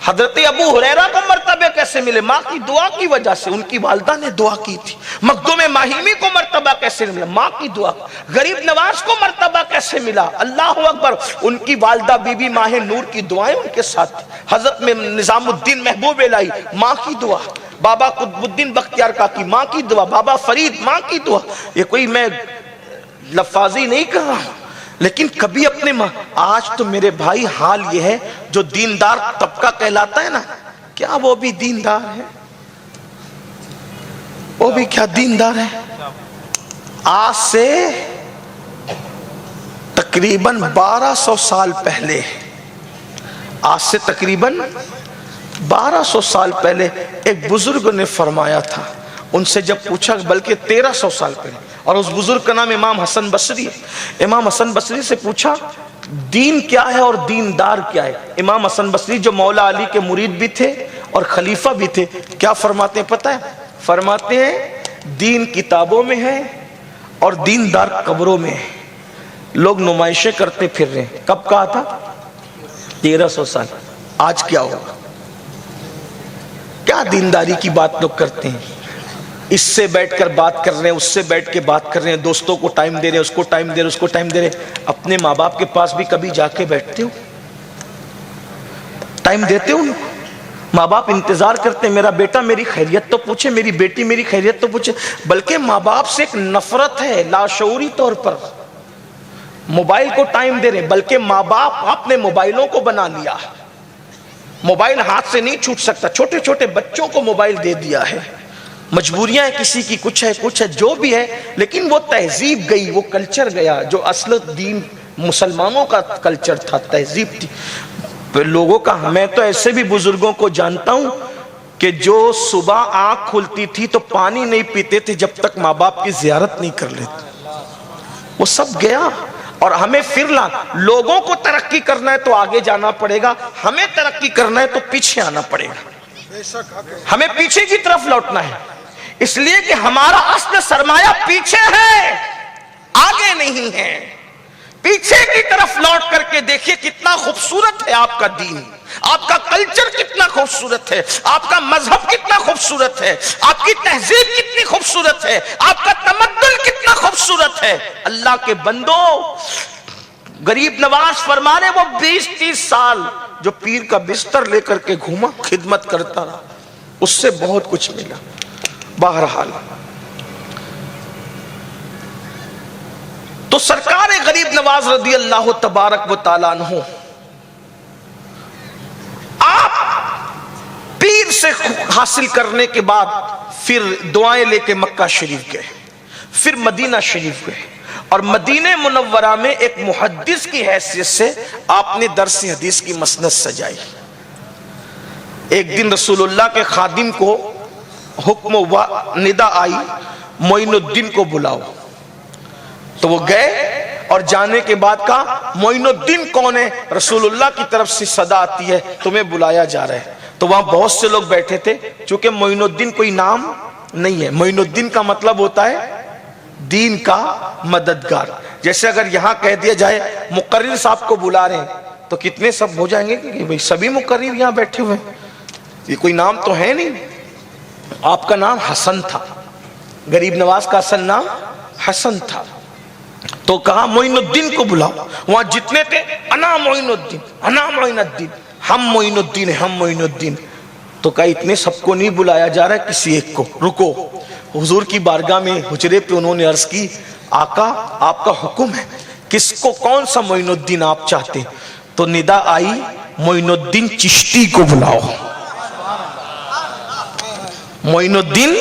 حضرت ابو ہریرہ کو مرتبہ کیسے ملے؟ ماں کی دعا کی وجہ سے، ان کی والدہ نے دعا کی تھی۔ مخدوم ماہیمی کو مرتبہ کیسے ملا؟ ماں کی دعا۔ غریب نواز کو مرتبہ کیسے ملا؟ اللہ اکبر، ان کی والدہ بی بی ماہ نور کی دعائیں ان کے ساتھ تھی۔ حضرت میں نظام الدین محبوب الہی ماں کی دعا، بابا قطب الدین بختیار کاکی ماں کی دعا، بابا فرید ماں کی دعا۔ یہ کوئی میں لفاظی نہیں کر رہا ہوں، لیکن کبھی اپنے ماں۔ آج تو میرے بھائی حال یہ ہے، جو دیندار طبقہ کہلاتا ہے نا، کیا وہ بھی دیندار ہے؟ وہ بھی کیا دیندار ہے؟ آج سے تقریباً 1200 سال پہلے، آج سے تقریباً 1200 سال پہلے ایک بزرگ نے فرمایا تھا، ان سے جب پوچھا، بلکہ 1300 سال پہلے، اور اس بزرگ کا نام امام حسن بصری ہے۔ امام حسن بصری سے پوچھا دین کیا ہے اور دیندار کیا ہے؟ امام حسن بصری جو مولا علی کے مرید بھی تھے اور خلیفہ بھی تھے، کیا فرماتے ہیں پتہ ہے؟ فرماتے ہیں دین کتابوں میں ہے اور دیندار قبروں میں ہے۔ لوگ نمائشیں کرتے پھر رہے ہیں. کب کہا تھا؟ 1300 سال. آج کیا ہوگا؟ کیا دینداری کی بات لوگ کرتے ہیں. اس سے بیٹھ کر بات کر رہے ہیں، اس سے بیٹھ کے بات کر رہے ہیں، دوستوں کو ٹائم دے رہے ہیں، اس کو ٹائم دے رہے ہیں، اس کو ٹائم دے رہے ہیں. اپنے ماں باپ کے پاس بھی کبھی جا کے بیٹھتے ہو؟ ٹائم دیتے ہو؟ ماں باپ انتظار کرتے ہیں میرا بیٹا میری خیریت تو پوچھے، میری بیٹی میری خیریت تو پوچھے. بلکہ ماں باپ سے ایک نفرت ہے لاشعوری طور پر. موبائل کو ٹائم دے رہے ہیں، بلکہ ماں باپ اپنے موبائلوں کو بنا لیا. موبائل ہاتھ سے نہیں چھوٹ سکتا. چھوٹے چھوٹے بچوں کو موبائل دے دیا ہے. مجبوریاں ہیں کسی کی، کچھ ہے جو بھی ہے، لیکن وہ تہذیب گئی، وہ کلچر گیا جو اصل دین مسلمانوں کا کلچر تھا، تہذیب تھی لوگوں کا. میں تو ایسے بھی بزرگوں کو جانتا ہوں کہ جو صبح آنکھ کھلتی تھی تو پانی نہیں پیتے تھے جب تک ماں باپ کی زیارت نہیں کر لیتے. وہ سب گیا. اور ہمیں پھر لوگوں کو ترقی کرنا ہے تو آگے جانا پڑے گا، ہمیں ترقی کرنا ہے تو پیچھے آنا پڑے گا. ہمیں پیچھے کی طرف لوٹنا ہے، اس لیے کہ ہمارا اصل سرمایہ پیچھے ہے، آگے نہیں ہے. پیچھے کی طرف لوٹ کر کے دیکھیے کتنا خوبصورت ہے آپ کا دین، آپ کا کلچر کتنا خوبصورت ہے، آپ کا مذہب کتنا خوبصورت ہے، آپ کی تہذیب کتنی خوبصورت ہے، آپ کا تمدن کتنا خوبصورت ہے. اللہ کے بندو، غریب نواز فرما رہے وہ 20-30 سال جو پیر کا بستر لے کر کے گھوما، خدمت کرتا رہا، اس سے بہت کچھ ملا. بہرحال تو سرکار غریب نواز رضی اللہ تبارک و تعالیٰ عنہ آپ پیر سے حاصل کرنے کے بعد پھر دعائیں لے کے مکہ شریف گئے، پھر مدینہ شریف گئے، اور مدینہ منورہ میں ایک محدث کی حیثیت سے آپ نے درس حدیث کی مسند سجائی. ایک دن رسول اللہ کے خادم کو حکم و ندا آئی معین الدین کو بلاؤ. تو وہ گئے اور جانے کے بعد کہا معین الدین کون ہے؟ رسول اللہ کی طرف سے صدا آتی ہے تمہیں بلایا جا رہا ہے. تو وہاں بہت سے لوگ بیٹھے تھے، چونکہ معین الدین کوئی نام نہیں ہے. معین الدین کا مطلب ہوتا ہے دین کا مددگار. جیسے اگر یہاں کہہ دیا جائے مقرر صاحب کو بلا رہے ہیں تو کتنے سب ہو جائیں گے کہ بھئی سبھی مقرر یہاں بیٹھے ہوئے ہیں، یہ کوئی نام تو ہے نہیں. آپ کا نام حسن تھا، غریب نواز کا اصل نام حسن تھا. تو کہا معین الدین کو بلاؤ. وہاں جتنے تھے انا معین الدین، انا معین الدین، ہم معین الدین ہیں، ہم معین الدین. تو کہا اتنے سب کو نہیں بلایا جا رہا ہے، کسی ایک کو رکو. حضور کی بارگاہ میں حجرے پہ انہوں نے عرض کی آقا آپ کا حکم ہے، کس کو کون سا معین الدین آپ چاہتے ہیں؟ تو ندا آئی معین الدین چشتی کو بلاؤ. معین الدین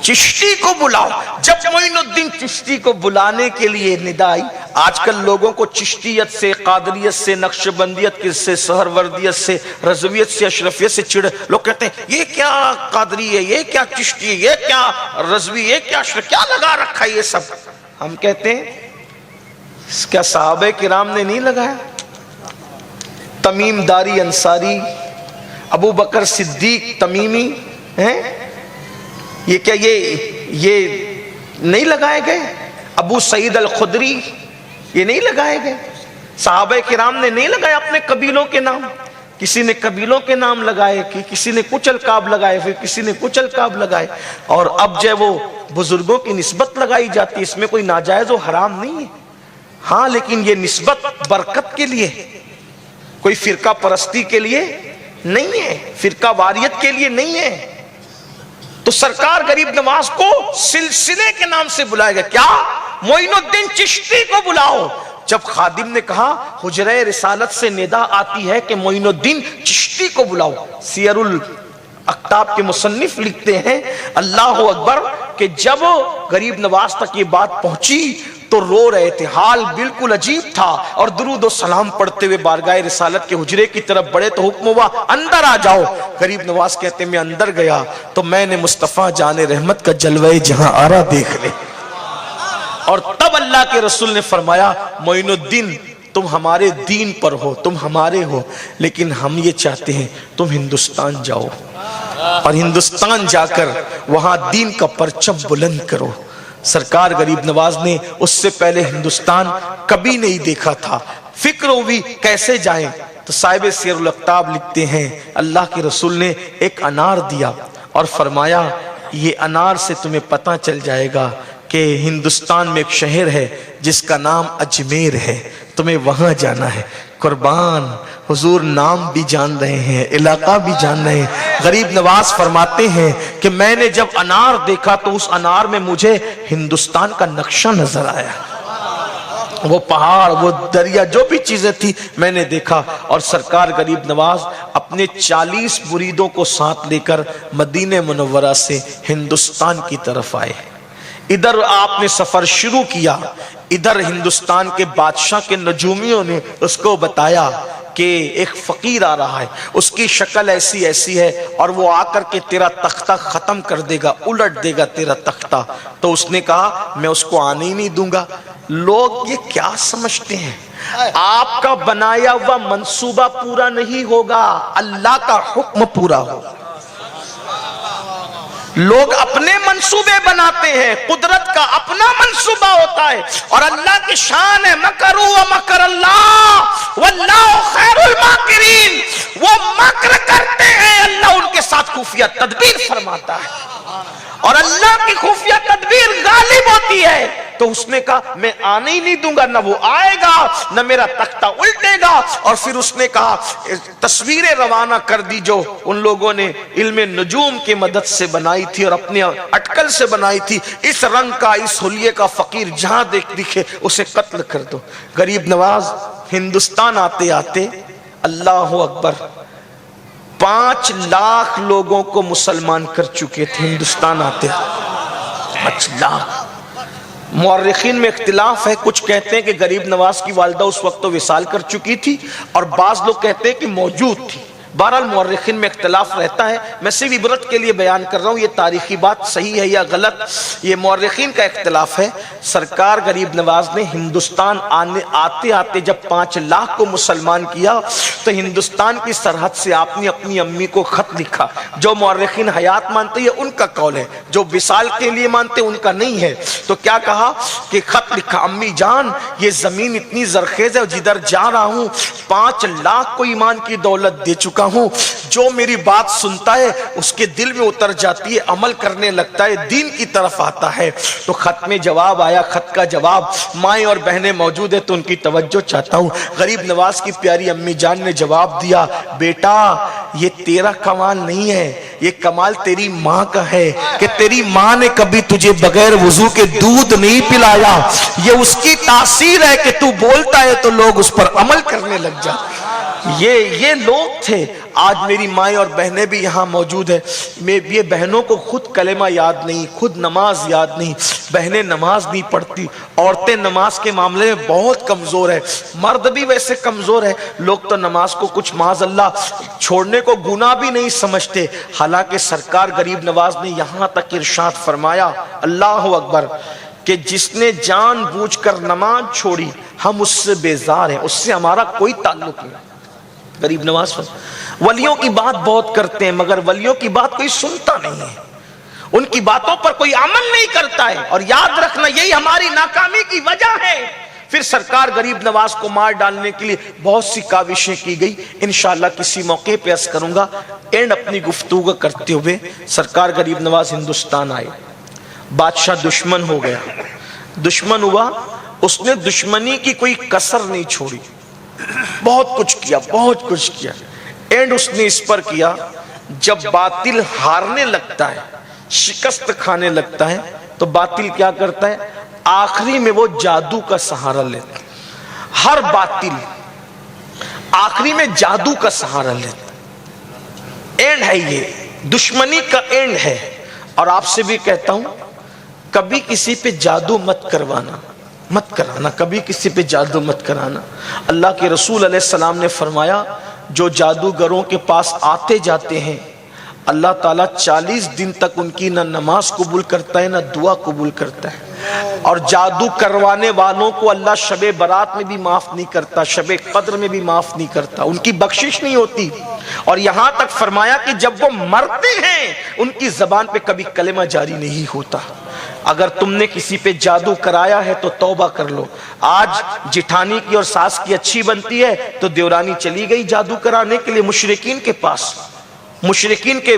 چشتی کو بلاؤ. جب معین الدین چشتی کو بلانے کے لیے ندا آئی، آج کل لوگوں کو چشتیت سے، قادریت سے، نقشبندیت سے، سہروردیت سے، رضویت سے، اشرفیت سے چڑ. لوگ کہتے ہیں یہ کیا قادری ہے، یہ کیا چشتی ہے، یہ کیا رضوی، یہ کیا اشرف، کیا لگا رکھا ہے یہ سب. ہم کہتے ہیں کیا صحابہ کرام نے نہیں لگایا؟ تمیم داری انصاری، ابو بکر صدیق تمیمی ہیں، یہ کیا یہ نہیں لگائے گئے؟ ابو سعید الخدری یہ نہیں لگائے گئے؟ صحابہ کرام نے نہیں لگائے اپنے قبیلوں کے نام. کسی نے قبیلوں کے نام لگائے، کسی نے کچھ القاب لگائے، پھر کسی نے کچھ القاب لگائے. اور اب جو وہ بزرگوں کی نسبت لگائی جاتی ہے، اس میں کوئی ناجائز و حرام نہیں ہے. ہاں لیکن یہ نسبت برکت کے لیے، کوئی فرقہ پرستی کے لیے نہیں ہے، فرقہ واریت کے لیے نہیں ہے. تو سرکار غریب نواز کو سلسلے کے نام سے بلایا گیا. کیا؟ معین الدین چشتی کو بلاؤ. جب خادم نے کہا حجرہ رسالت سے ندا آتی ہے کہ معین الدین چشتی کو بلاؤ. سیر الاکتاب کے مصنف لکھتے ہیں اللہ اکبر کہ جب غریب نواز تک یہ بات پہنچی تو رو رہے تھے، حال بالکل عجیب تھا، اور درود و سلام پڑھتے ہوئے بارگاہ رسالت کے حجرے کی طرف بڑھے تو حکم ہوا اندر آ جاؤ. غریب نواز کہتے میں اندر گیا تو میں نے مصطفیٰ جان رحمت کا جلوہ جہاں آرا دیکھ لے. اور تب اللہ کے رسول نے فرمایا معین الدین تم ہمارے دین پر ہو، تم ہمارے ہو، لیکن ہم یہ چاہتے ہیں تم ہندوستان جاؤ اور ہندوستان جا کر وہاں دین کا پرچم بلند کرو. سرکار غریب نواز نے اس سے پہلے ہندوستان کبھی نہیں دیکھا تھا، فکر ہوئی کیسے جائیں، تو صاحب سیر الاقتاب لکھتے ہیں اللہ کے رسول نے ایک انار دیا اور فرمایا یہ انار سے تمہیں پتہ چل جائے گا کہ ہندوستان میں ایک شہر ہے جس کا نام اجمیر ہے، تمہیں وہاں جانا ہے۔ قربان، حضور نام بھی جان رہے ہیں، علاقہ بھی جان رہے ہیں۔ غریب نواز فرماتے ہیں کہ میں نے جب انار دیکھا تو اس انار میں مجھے ہندوستان کا نقشہ نظر آیا، وہ پہاڑ، وہ دریا، جو بھی چیزیں تھی میں نے دیکھا۔ اور سرکار غریب نواز اپنے 40 مریدوں کو ساتھ لے کر مدینہ منورہ سے ہندوستان کی طرف آئے۔ ادھر آپ نے سفر شروع کیا، ادھر ہندوستان کے بادشاہ کے نجومیوں نے اس کو بتایا کہ ایک فقیر آ رہا ہے، اس کی شکل ایسی ایسی ہے اور وہ آ کر کے تیرا تختہ ختم کر دے گا، الٹ دے گا تیرا تختہ۔ تو اس نے کہا میں اس کو آنے ہی نہیں دوں گا۔ لوگ یہ کیا سمجھتے ہیں؟ آپ کا بنایا ہوا منصوبہ پورا نہیں ہوگا، اللہ کا حکم پورا ہوگا۔ لوگ اپنے منصوبے بناتے ہیں، قدرت کا اپنا منصوبہ ہوتا ہے، اور اللہ کی شان ہے مکروا ومکر اللہ واللہ خیر الماکرین۔ وہ مکر کرتے ہیں، اللہ ان کے ساتھ خفیہ تدبیر فرماتا ہے، اور اللہ کی خفیہ تدبیر غالب ہوتی ہے۔ تو اس نے کہا میں آنے ہی نہیں دوں گا، نہ وہ آئے گا نہ میرا تختہ الٹے گا۔ اور پھر اس نے کہا تصویریں روانہ کر دی جو ان لوگوں نے علم نجوم کی مدد سے بنائی تھی اور اپنے اٹکل سے بنائی تھی، اس رنگ کا، اس حلیے کا فقیر جہاں دکھے اسے قتل کر دو۔ غریب نواز ہندوستان آتے آتے اللہ اکبر 5 لاکھ لوگوں کو مسلمان کر چکے تھے ہندوستان آتے، 5 لاکھ۔ مورخین میں اختلاف ہے، کچھ کہتے ہیں کہ غریب نواز کی والدہ اس وقت تو وصال کر چکی تھی، اور بعض لوگ کہتے ہیں کہ موجود تھی۔ بہرحال مورخین میں اختلاف رہتا ہے، میں صرف عبرت کے لیے بیان کر رہا ہوں، یہ تاریخی بات صحیح ہے یا غلط یہ مورخین کا اختلاف ہے۔ سرکار غریب نواز نے ہندوستان آتے آتے جب 5 لاکھ کو مسلمان کیا تو ہندوستان کی سرحد سے آپ نے اپنی امی کو خط لکھا۔ جو مورخین حیات مانتے ہیں ان کا قول ہے، جو وصال کے لیے مانتے ان کا نہیں ہے۔ تو کیا کہا کہ خط لکھا، امی جان یہ زمین اتنی زرخیز ہے، جدھر جا رہا ہوں 5 لاکھ کو ایمان کی دولت دے چکا ہوں، جو میری بات سنتا ہے اس کے دل میں اتر جاتی ہے، عمل کرنے لگتا ہے، دین کی طرف آتا ہے۔ تو خط میں جواب آیا، خط کا جواب، مائیں اور بہنیں موجود ہیں تو ان کی توجہ چاہتا ہوں۔ غریب نواز کی پیاری امی جان نے جواب دیا، بیٹا یہ تیرا کمال نہیں ہے، یہ کمال تیری ماں کا ہے کہ تیری ماں نے کبھی تجھے بغیر وضو کے دودھ نہیں پلایا، یہ اس کی تاثیر ہے کہ تو بولتا ہے تو لوگ اس پر عمل کرنے لگ جاتے۔ یہ لوگ تھے۔ آج میری مائیں اور بہنیں بھی یہاں موجود ہیں، یہ بہنوں کو خود کلمہ یاد نہیں، خود نماز یاد نہیں، بہنیں نماز نہیں پڑھتی، عورتیں نماز کے معاملے میں بہت کمزور ہے، مرد بھی ویسے کمزور ہے، لوگ تو نماز کو کچھ معاذ اللہ چھوڑنے کو گناہ بھی نہیں سمجھتے۔ حالانکہ سرکار غریب نواز نے یہاں تک ارشاد فرمایا، اللہ اکبر، کہ جس نے جان بوجھ کر نماز چھوڑی ہم اس سے بیزار ہیں، اس سے ہمارا کوئی تعلق نہیں۔ غریب نواز ولیوں کی بات بہت کرتے ہیں مگر ولیوں کی بات کوئی سنتا نہیں ہے، ان کی باتوں پر کوئی عمل نہیں کرتا ہے، اور یاد رکھنا یہی ہماری ناکامی کی وجہ ہے۔ پھر سرکار غریب نواز کو مار ڈالنے کے لیے بہت سی کاوشیں کی گئی، انشاءاللہ کسی موقع پہ عرض کروں گا۔ اینڈ اپنی گفتگو کرتے ہوئے سرکار غریب نواز ہندوستان آئے، بادشاہ دشمن ہو گیا، دشمن ہوا، اس نے دشمنی کی کوئی کسر نہیں چھوڑی، بہت کچھ کیا، بہت کچھ کیا۔ اینڈ اس نے اس پر کیا، جب باطل ہارنے لگتا ہے، شکست کھانے لگتا ہے تو باطل کیا کرتا ہے، آخری میں وہ جادو کا سہارا لیتا ہے۔ ہر باطل آخری میں جادو کا سہارا لیتا ہے۔ اینڈ ہے یہ دشمنی کا اینڈ ہے۔ اور آپ سے بھی کہتا ہوں کبھی کسی پہ جادو مت کروانا، مت کرانا، کبھی کسی پہ جادو مت کرانا۔ اللہ کے رسول علیہ السلام نے فرمایا جو جادوگروں کے پاس آتے جاتے ہیں اللہ تعالیٰ 40 دن تک ان کی نہ نماز قبول کرتا ہے نہ دعا قبول کرتا ہے۔ اور جادو کروانے والوں کو اللہ شب برات میں بھی معاف نہیں کرتا، شب قدر میں بھی معاف نہیں کرتا، ان کی بخشش نہیں ہوتی۔ اور یہاں تک فرمایا کہ جب وہ مرتے ہیں ان کی زبان پہ کبھی کلمہ جاری نہیں ہوتا۔ اگر تم نے کسی پہ جادو کرایا ہے تو توبہ کر لو۔ آج جٹھانی کی اور ساس کی اچھی بنتی ہے تو دیورانی چلی گئی جادو کرانے کے لیے مشرکین کے پاس، مشرکین کے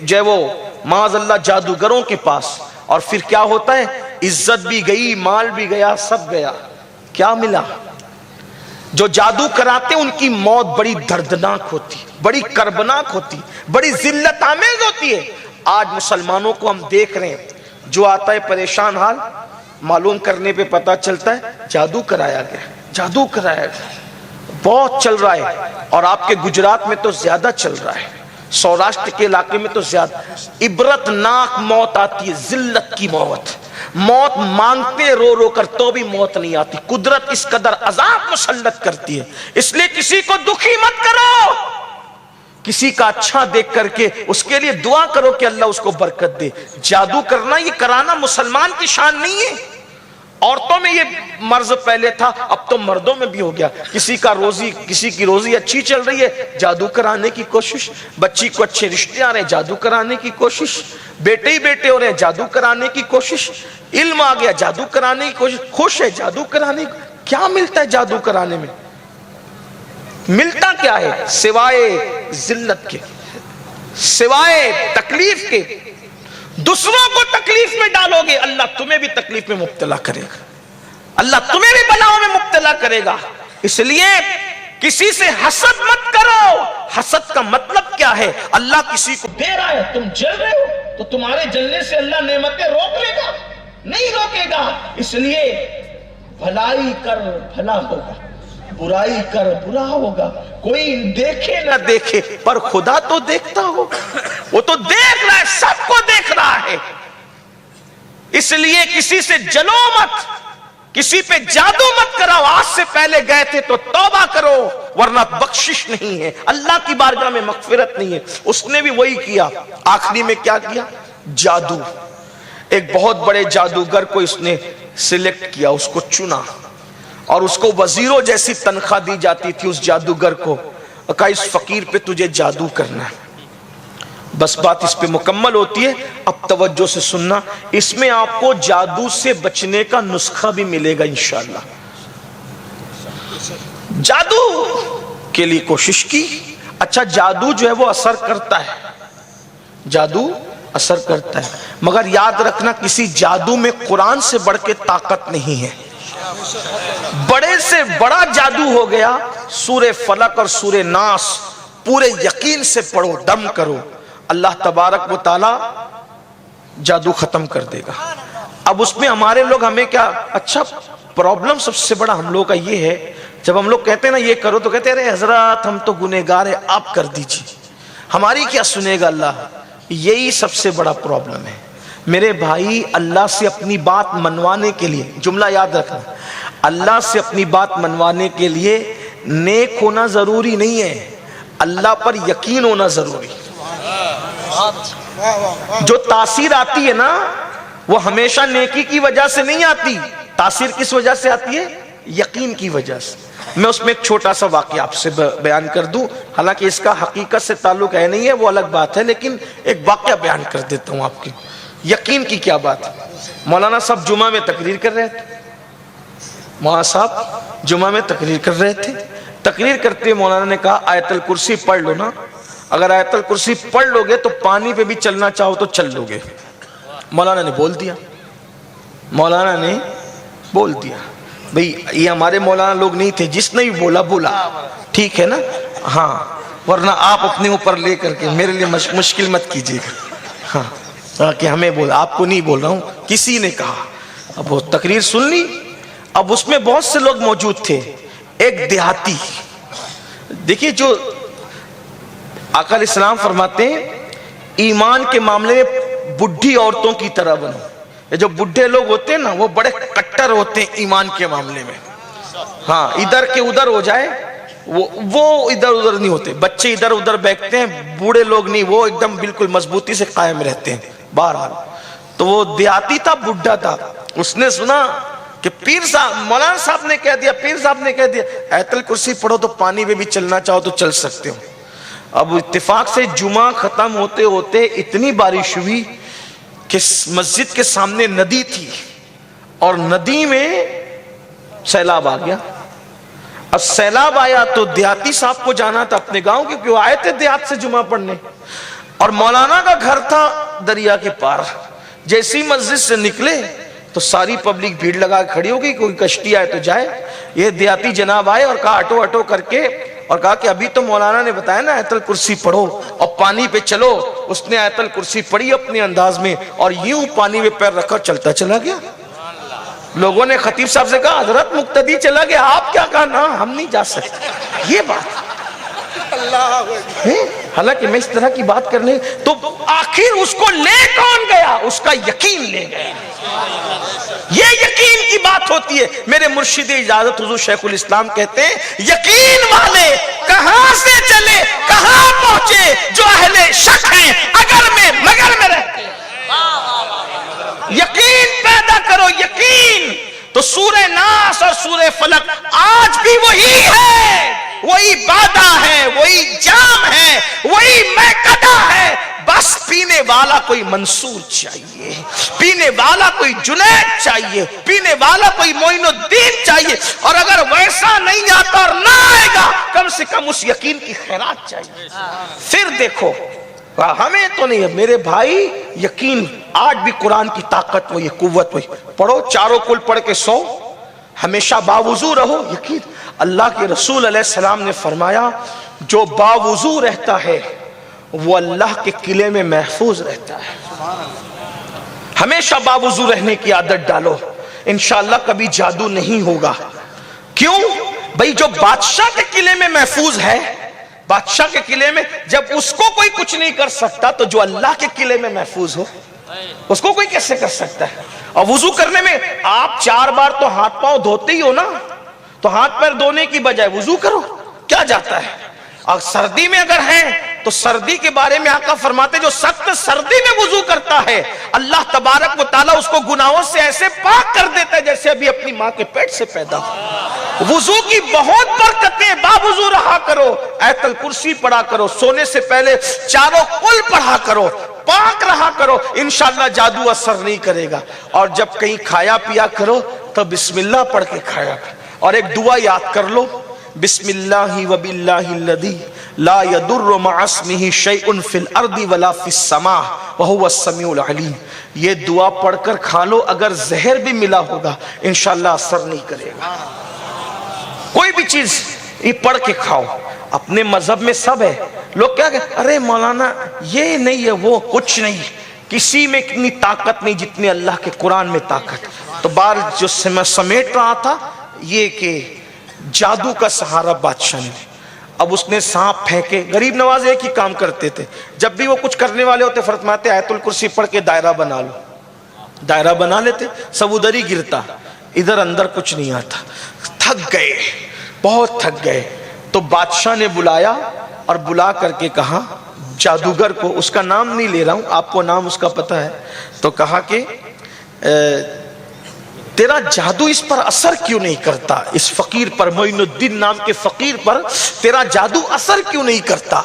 جو وہ معاذ اللہ جادوگروں کے پاس، اور پھر کیا ہوتا ہے؟ عزت بھی گئی، مال بھی گیا، سب گیا۔ کیا ملا؟ جو جادو کراتے ان کی موت بڑی دردناک ہوتی، بڑی کربناک ہوتی، بڑی ذلت آمیز ہوتی ہے۔ آج مسلمانوں کو ہم دیکھ رہے ہیں، جو آتا ہے پریشان حال، معلوم کرنے پہ پتا چلتا ہے جادو کرایا گیا، جادو کرایا گیا، بہت چل رہا ہے۔ اور آپ کے گجرات میں تو زیادہ چل رہا ہے، سوراشٹر کے علاقے میں تو زیادہ۔ عبرت ناک موت آتی ہے، ذلت کی موت، موت مانگتے رو رو کر تو بھی موت نہیں آتی۔ قدرت اس قدر عذاب مسلط کرتی ہے، اس لیے کسی کو دکھی مت کرو، کسی کا اچھا دیکھ کر کے اس کے لیے دعا کرو کہ اللہ اس کو برکت دے۔ جادو کرنا، یہ کرانا مسلمان کی شان نہیں ہے۔ عورتوں میں یہ مرض پہلے تھا، اب تو مردوں میں بھی ہو گیا۔ کسی کی روزی اچھی چل رہی ہے، جادو کرانے کی کوشش، بچی کو اچھے رشتے آ رہے ہیں، جادو کرانے کی کوشش، بیٹے ہی بیٹے ہو رہے ہیں، جادو کرانے کی کوشش، علم آ گیا، جادو کرانے کی کوشش، خوش ہے جادو کرانے کی۔ کیا ملتا ہے جادو کرانے میں؟ ملتا کیا ہے سوائے ذلت کے، سوائے تکلیف کے؟ دوسروں کو تکلیف میں ڈالو گے، اللہ تمہیں بھی تکلیف میں مبتلا کرے گا، اللہ تمہیں بھی بلاؤں میں مبتلا کرے گا۔ اس لیے کسی سے حسد مت کرو۔ حسد کا مطلب کیا ہے؟ اللہ کسی کو دے رہا ہے، تم جل رہے ہو تو تمہارے جلنے سے اللہ نعمتیں روک لے گا؟ نہیں روکے گا۔ اس لیے بھلائی کر بھلا ہوگا، برائی کر برا ہوگا۔ کوئی دیکھے نہ دیکھے پر خدا تو دیکھتا ہوگا، وہ تو دیکھ رہا ہے، سب کو دیکھ رہا ہے۔ اس لیے کسی سے جلو مت، کسی پہ جادو مت کراؤ۔ آج سے پہلے گئے تھے تو توبہ کرو، ورنہ بخشش نہیں ہے، اللہ کی بارگاہ میں مغفرت نہیں ہے۔ اس نے بھی وہی کیا۔ آخری میں کیا کیا؟ جادو۔ ایک بہت بڑے جادوگر کو اس نے سلیکٹ کیا، اس کو چنا، اور اس کو وزیروں جیسی تنخواہ دی جاتی تھی اس جادوگر کو۔ کہا اس فقیر پہ تجھے جادو کرنا ہے۔ بس بات اس پہ مکمل ہوتی ہے، اب توجہ سے سننا، اس میں آپ کو جادو سے بچنے کا نسخہ بھی ملے گا انشاءاللہ۔ جادو کے لیے کوشش کی، اچھا جادو جو ہے وہ اثر کرتا ہے، جادو اثر کرتا ہے، مگر یاد رکھنا کسی جادو میں قرآن سے بڑھ کے طاقت نہیں ہے۔ بڑے سے بڑا جادو ہو گیا، سورہ فلق اور سورہ ناس پورے یقین سے پڑھو، دم کرو، اللہ تبارک و تعالی جادو ختم کر دے گا۔ اب اس میں ہمارے لوگ ہمیں کیا، اچھا پرابلم سب سے بڑا ہم لوگ کا یہ ہے، جب ہم لوگ کہتے ہیں نا یہ کرو تو کہتے ہیں ارے حضرات ہم تو گنہگار ہیں، آپ کر دیجیے، ہماری کیا سنے گا اللہ۔ یہی سب سے بڑا پرابلم ہے میرے بھائی۔ اللہ سے اپنی بات منوانے کے لیے، جملہ یاد رکھنا، اللہ سے اپنی بات منوانے کے لیے نیک ہونا ضروری نہیں ہے، اللہ پر یقین ہونا ضروری۔ جو تاثیر آتی ہے نا وہ ہمیشہ نیکی کی وجہ سے نہیں آتی، تاثیر کس وجہ سے آتی ہے؟ یقین کی وجہ سے۔ میں اس میں ایک چھوٹا سا واقعہ آپ سے بیان کر دوں، حالانکہ اس کا حقیقت سے تعلق ہے نہیں ہے، وہ الگ بات ہے، لیکن ایک واقعہ بیان کر دیتا ہوں آپ کی۔ یقین کی کیا بات ہے؟ مولانا صاحب جمعہ میں تقریر کر رہے تھے، مولانا صاحب جمعہ میں تقریر کر رہے تھے، تقریر کرتے مولانا نے کہا آیت الکرسی پڑھ لو نا، اگر آیت الکرسی پڑھ لو گے تو پانی پہ بھی چلنا چاہو تو چل لو گے۔ مولانا نے بول دیا، مولانا نے بول دیا۔ بھئی یہ ہمارے مولانا لوگ نہیں تھے، جس نے بھی بولا بولا، ٹھیک ہے نا، ہاں، ورنہ آپ اپنے اوپر لے کر کے میرے لیے مشکل مت کیجیے گا، ہاں کہ ہمیں بولا، آپ کو نہیں بول رہا ہوں، کسی نے کہا۔ اب وہ تقریر سن لی، اب اس میں بہت سے لوگ موجود تھے، ایک دیہاتی، دیکھیے جو آقا علیہ السلام فرماتے ہیں ایمان کے معاملے میں بڈھی عورتوں کی طرح بنو۔ یہ جو بڈھے لوگ ہوتے ہیں نا وہ بڑے کٹر ہوتے ہیں ایمان کے معاملے میں، ہاں ادھر کے ادھر ہو جائے وہ ادھر ادھر نہیں ہوتے، بچے ادھر ادھر بیٹھتے ہیں، بوڑھے لوگ نہیں، وہ ایک دم بالکل مضبوطی سے قائم رہتے ہیں۔ بہرحال تو وہ دیہاتی تھا، بڈھا تھا، اس نے سنا کہ پیر صاحب مولانا صاحب نے کہہ دیا، پیر صاحب نے کہہ دیا آیت الکرسی پڑھو تو پانی میں بھی چلنا چاہو تو چل سکتے ہو۔ اب اتفاق سے جمعہ ختم ہوتے ہوتے اتنی بارش ہوئی کہ مسجد کے سامنے ندی تھی اور ندی میں سیلاب آ گیا۔ اب سیلاب آیا تو دیہاتی صاحب کو جانا تھا اپنے گاؤں، کیونکہ وہ آئے تھے دیہات سے جمعہ پڑھنے، اور مولانا کا گھر تھا دریا کے پار۔ جیسی مسجد سے نکلے تو ساری پبلک بھیڑ لگا کھڑی ہو گئی، کوئی کشتی آئے تو جائے۔ یہ دیہاتی جناب آئے اور کہا ہٹو ہٹو کر کے، اور کہا کہ ابھی تو مولانا نے بتایا نا آیت الکرسی پڑھو اور پانی پہ چلو۔ اس نے آیت الکرسی پڑھی اپنے انداز میں اور یوں پانی میں پیر رکھا چلتا چلا گیا۔ لوگوں نے خطیب صاحب سے کہا حضرت مقتدی چلا گیا، آپ کیا کہا؟ نا ہم نہیں جا سکتے۔ یہ بات حالانکہ میں اس طرح کی بات کرنے تو آخر اس کو لے کون گیا؟ اس کا یقین لے گیا۔ یہ یقین کی بات ہوتی ہے۔ میرے مرشد اجازت حضور شیخ الاسلام کہتے ہیں یقین والے کہاں سے چلے کہاں پہنچے، جو اہل شک ہیں اگر میں مگر میں رہتے ہیں۔ یقین پیدا کرو، یقین۔ تو سورہ ناس اور سورہ فلق آج بھی وہی ہے، وہی بادہ ہے، وہی جام ہے، وہی میکدہ ہے، بس پینے والا کوئی منصور چاہیے، پینے والا کوئی جنید چاہیے، پینے والا کوئی معین الدین چاہیے، اور اگر ویسا نہیں آتا اور نہ آئے گا کم سے کم اس یقین کی خیرات چاہیے۔ پھر دیکھو ہمیں تو نہیں ہے میرے بھائی، یقین آج بھی قرآن کی طاقت وہی، قوت وہی۔ پڑھو چاروں کل پڑھ کے سو، ہمیشہ باوضو رہو، یقین۔ اللہ کے رسول علیہ السلام نے فرمایا جو باوضو رہتا ہے وہ اللہ کے قلعے میں محفوظ رہتا ہے۔ ہمیشہ باوضو رہنے کی عادت ڈالو، انشاءاللہ کبھی جادو نہیں ہوگا۔ کیوں؟ بھئی جو بادشاہ کے قلعے میں محفوظ ہے، بادشاہ کے قلعے میں جب اس کو کوئی کچھ نہیں کر سکتا تو جو اللہ کے قلعے میں محفوظ ہو اس کو کوئی کیسے کر سکتا ہے؟ اور وضو کرنے میں آپ 4 بار تو ہاتھ پاؤں دھوتے ہی ہو نا، تو ہاتھ پیر دھونے کی بجائے وضو کرو، کیا جاتا ہے؟ اور سردی میں اگر ہیں تو سردی کے بارے میں آقا فرماتے جو سخت سردی میں وضو کرتا ہے اللہ تبارک و تعالیٰ اس کو گناہوں سے ایسے پاک کر دیتا ہے جیسے ابھی اپنی ماں کے پیٹ سے پیدا ہو۔ وضو کی بہت برکتیں، باوضو رہا کرو، آیت الکرسی پڑھا کرو، سونے سے پہلے چاروں کل پڑھا کرو، پاک رہا کرو، انشاءاللہ جادو اثر نہیں کرے گا۔ اور جب کہیں کھایا پیا کرو تو بسم اللہ پڑھ کے کھایا کرو، اور ایک دعا یاد کر لو، بسم اللہ وباللہ الذی لا یضر مع اسمہ شیء فی الارض ولا فی السماء وہو السمیع العلیم۔ یہ دعا پڑھ کر کھا لو، اگر زہر بھی ملا ہوگا انشاءاللہ اثر نہیں کرے گا۔ کوئی بھی چیز یہ پڑھ کے کھاؤ۔ اپنے مذہب میں سب ہے، لوگ کیا کہتے ہیں ارے مولانا یہ نہیں ہے وہ کچھ نہیں، کسی میں اتنی طاقت نہیں جتنی اللہ کے قرآن میں طاقت۔ تو بار جو میں سمیٹ رہا تھا یہ کہ جادو کا سہارا بادشاہ نے، اب اس نے سانپ پھینکے، غریب نواز ایک ہی کام کرتے تھے، جب بھی وہ کچھ کرنے والے ہوتے فرماتے آیت الکرسی پڑھ کے دائرہ بنا لو، دائرہ بنا لیتے، سب ادھر ہی گرتا، ادھر اندر کچھ نہیں آتا۔ تھک گئے، بہت تھک گئے، تو بادشاہ نے بلایا اور بلا کر کے کہا جادوگر کو، اس کا نام نہیں لے رہا ہوں، آپ کو نام اس کا پتہ ہے، تو کہا کہ تیرا جادو اس پر اثر کیوں نہیں کرتا، اس فقیر پر، معین الدین نام کے فقیر پر تیرا جادو اثر کیوں نہیں کرتا؟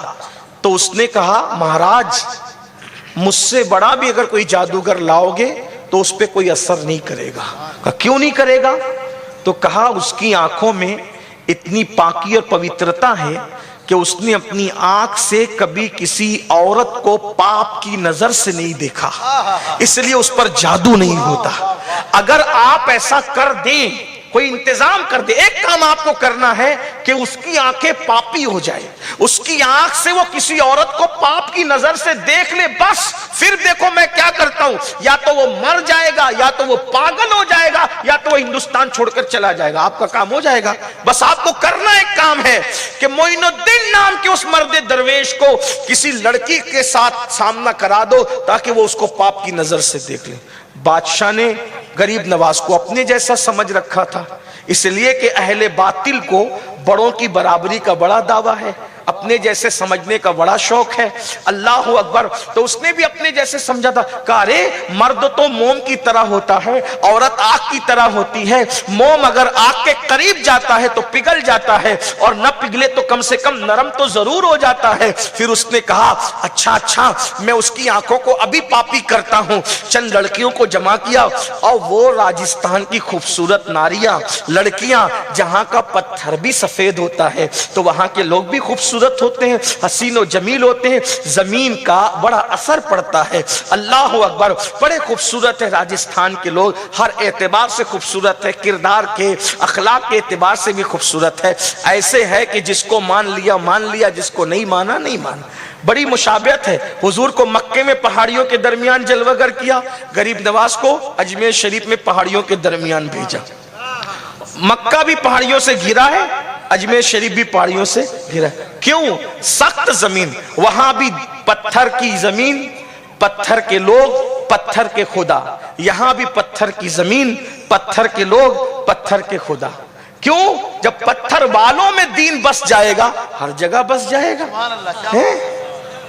تو اس نے کہا مہاراج مجھ سے بڑا بھی اگر کوئی جادوگر لاؤ گے تو اس پہ کوئی اثر نہیں کرے گا۔ کہا کیوں نہیں کرے گا؟ تو کہا اس کی آنکھوں میں اتنی پاکی اور پوترتا ہے کہ اس نے اپنی آنکھ سے کبھی کسی عورت کو پاپ کی نظر سے نہیں دیکھا، اس لیے اس پر جادو نہیں ہوتا۔ اگر آپ ایسا کر دیں، کوئی انتظام کر دے، ایک کام آپ کو کرنا ہے کہ اس کی آنکھیں پاپی ہو جائے، اس کی آنکھ سے وہ کسی عورت کو پاپ کی نظر سے دیکھ لے، بس پھر دیکھو میں کیا کرتا ہوں، یا تو وہ مر جائے گا، یا تو وہ پاگل ہو جائے گا، یا تو وہ ہندوستان چھوڑ کر چلا جائے گا، آپ کا کام ہو جائے گا۔ بس آپ کو کرنا ایک کام ہے کہ معین الدین نام کے اس مرد درویش کو کسی لڑکی کے ساتھ سامنا کرا دو تاکہ وہ اس کو پاپ کی نظر سے دیکھ لے۔ بادشاہ نے غریب نواز کو اپنے جیسا سمجھ رکھا تھا، اس لیے کہ اہل باطل کو بڑوں کی برابری کا بڑا دعویٰ ہے، اپنے جیسے سمجھنے کا بڑا شوق ہے. اللہ اکبر. تو اس نے بھی اپنے جیسے سمجھا تھا. کہا ارے مرد تو موم کی طرح ہوتا ہے, عورت آگ کی طرح ہوتی ہے. موم اگر آگ کے قریب جاتا ہے تو پگھل جاتا ہے, اور نہ پگھلے تو کم سے کم نرم تو ضرور ہو جاتا ہے. پھر اس نے کہا اچھا میں اس کی آنکھوں کو ابھی پاپی کرتا ہوں. چند لڑکیوں کو جمع کیا, اور وہ راجستھان کی خوبصورت ناریاں, لڑکیاں, جہاں کا پتھر بھی سفید ہوتا ہے تو وہاں کے لوگ بھی خوبصورت ہوتے ہیں, حسین و جمیل ہوتے ہیں. زمین کا بڑا اثر پڑتا ہے. اللہ اکبر. بڑے خوبصورت ہے راجستھان کے لوگ, ہر اعتبار سے خوبصورت ہے, کردار کے اخلاق کے اعتبار سے بھی خوبصورت ہے. ایسے ہے کہ جس کو مان لیا, جس کو نہیں مانا نہیں مانا. بڑی مشابہت ہے. حضور کو مکے میں پہاڑیوں کے درمیان جلوہ گر کیا, غریب نواز کو اجمیر شریف میں پہاڑیوں کے درمیان بھیجا. مکہ بھی پہاڑیوں سے گھرا ہے, اجمیر شریف بھی پہاڑیوں سے گھرا ہے. کیوں؟ سخت زمین, وہاں بھی پتھر کی زمین, پتھر کے لوگ, پتھر کے خدا. یہاں بھی پتھر کی زمین, پتھر کے لوگ, پتھر کے خدا. کیوں؟ جب پتھر والوں میں دین بس جائے گا, ہر جگہ بس جائے گا,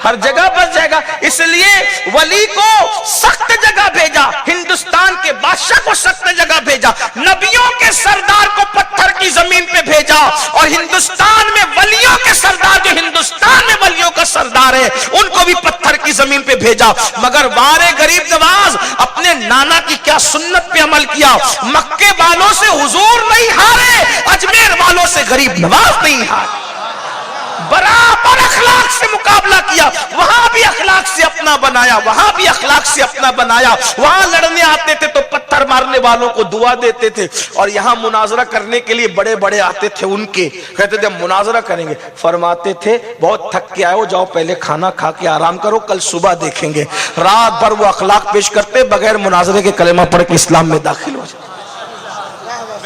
ہر جگہ بس جائے گا. اس لیے ولی کو سخت جگہ بھیجا, ہندوستان کے بادشاہ کو سخت جگہ بھیجا, نبیوں کے سردار کو پتھر کی زمین پہ بھیجا, اور ہندوستان میں ولیوں کے سردار, جو ہندوستان میں ولیوں کا سردار ہے, ان کو بھی پتھر کی زمین پہ بھیجا. مگر بارے غریب نواز اپنے نانا کی کیا سنت پہ عمل کیا. مکے والوں سے حضور نہیں ہارے, اجمیر والوں سے غریب نواز نہیں ہارے. برابر اخلاق سے مقابلہ کیا. وہاں بھی اخلاق سے اپنا بنایا, وہاں بھی اخلاق سے اپنا بنایا. وہاں لڑنے آتے تھے تو پتھر مارنے والوں کو دعا دیتے تھے, اور یہاں مناظرہ کرنے کے لیے بڑے بڑے آتے تھے ان کے, کہتے تھے مناظرہ کریں گے. فرماتے تھے بہت تھک کے آئے ہو, جاؤ پہلے کھانا کھا کے آرام کرو, کل صبح دیکھیں گے. رات بھر وہ اخلاق پیش کرتے, بغیر مناظرے کے کلمہ پڑھ کے اسلام میں داخل ہو جاتے.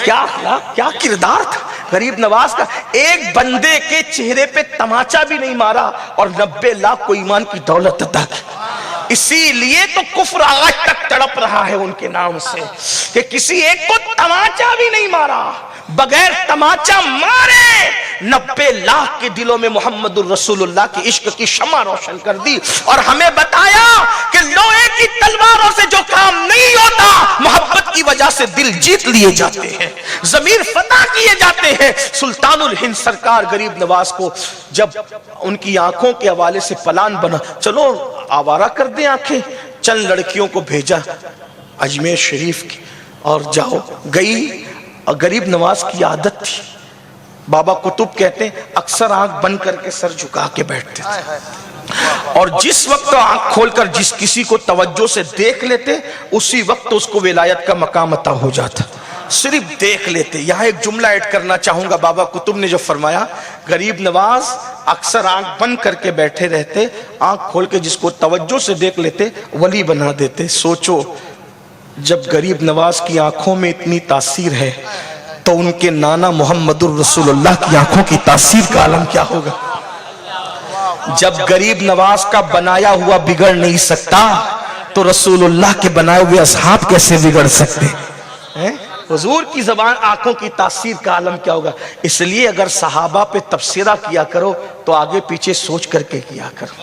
کیا اخلاق, کیا کردار تھا غریب نواز کا. ایک بندے کے چہرے پہ تماچا بھی نہیں مارا, اور 90 لاکھ کو ایمان کی دولت عطا کی. اسی لیے تو کفر آج تک تڑپ رہا ہے ان کے نام سے, کہ کسی ایک کو تماچا بھی نہیں مارا. بغیر تماچا مارے 90 لاکھ کے دلوں میں محمد الرسول اللہ کی عشق کی شمع روشن کر دی, اور ہمیں بتایا کہ لوہے کی تلواروں سے جو کام نہیں ہوتا, محبت کی وجہ سے دل جیت لیے جاتے ہیں, ضمیر فتح کیے جاتے ہیں. سلطان الہند سرکار غریب نواز کو جب ان کی آنکھوں کے حوالے سے پلان بنا, چلو آوارہ کر دیں آنکھیں, چند لڑکیوں کو بھیجا اجمیر شریف کی, اور جاؤ. گئی, اور غریب نواز کی عادت تھی, بابا قطب کہتے ہیں اکثر آنکھ بند کر کے سر جھکا کے بیٹھتے تھے, اور جس وقت آنکھ کھول کر جس کسی کو توجہ سے دیکھ لیتے, اسی وقت اس کو ولایت کا مقام عطا ہو جاتا. صرف دیکھ لیتے. یہاں ایک جملہ ایڈ کرنا چاہوں گا, بابا قطب نے جو فرمایا, غریب نواز اکثر آنکھ بند کر کے بیٹھے رہتے, آنکھ کھول کے جس کو توجہ سے دیکھ لیتے ولی بنا دیتے. سوچو جب غریب نواز کی آنکھوں میں اتنی تاثیر ہے, تو ان کے نانا محمد الرسول اللہ کی آنکھوں کی تاثیر کا عالم کیا ہوگا. جب غریب نواز کا بنایا ہوا بگڑ نہیں سکتا, تو رسول اللہ کے بنائے ہوئے اصحاب کیسے بگڑ سکتے ہیں. حضور کی زبان, آنکھوں کی تاثیر کا عالم کیا ہوگا. اس لیے اگر صحابہ پہ تبصرہ کیا کرو تو آگے پیچھے سوچ کر کے کیا کرو,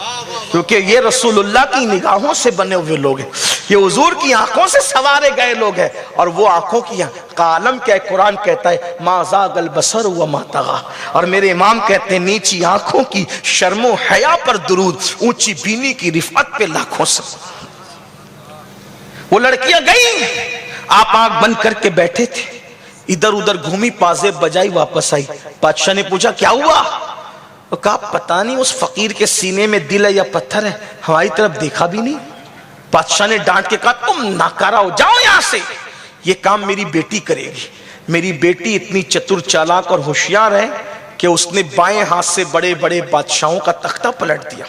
کیونکہ یہ رسول اللہ کی نگاہوں سے بنے ہوئے لوگ ہیں, یہ حضور کی آنکھوں سے سوارے گئے لوگ ہیں. اور وہ آنکھوں کی عالم کیا ہے, قرآن کہتا ہے ما زاغ البصر وما طغى, اور میرے امام کہتے ہیں نیچی آنکھوں کی شرم و حیا پر درود, اونچی بینی کی رفعت پہ لاکھوں سے. وہ لڑکیاں گئیں, آپ آنکھ بند کر کے بیٹھے تھے, ادھر ادھر گھومی, پازیب بجائی, واپس آئی. بادشاہ نے پوچھا کیا ہوا؟ وہ کہا پتہ نہیں, اس فقیر کے سینے میں دل ہے یا پتھر ہے, ہماری طرف دیکھا بھی نہیں. بادشاہ نے ڈانٹ کے کہا تم ناکارہ ہو, جاؤ یہاں سے, یہ کام میری بیٹی کرے گی. میری بیٹی اتنی چتر چالاک اور ہوشیار ہے کہ اس نے بائیں ہاتھ سے بڑے بڑے بادشاہوں کا تختہ پلٹ دیا.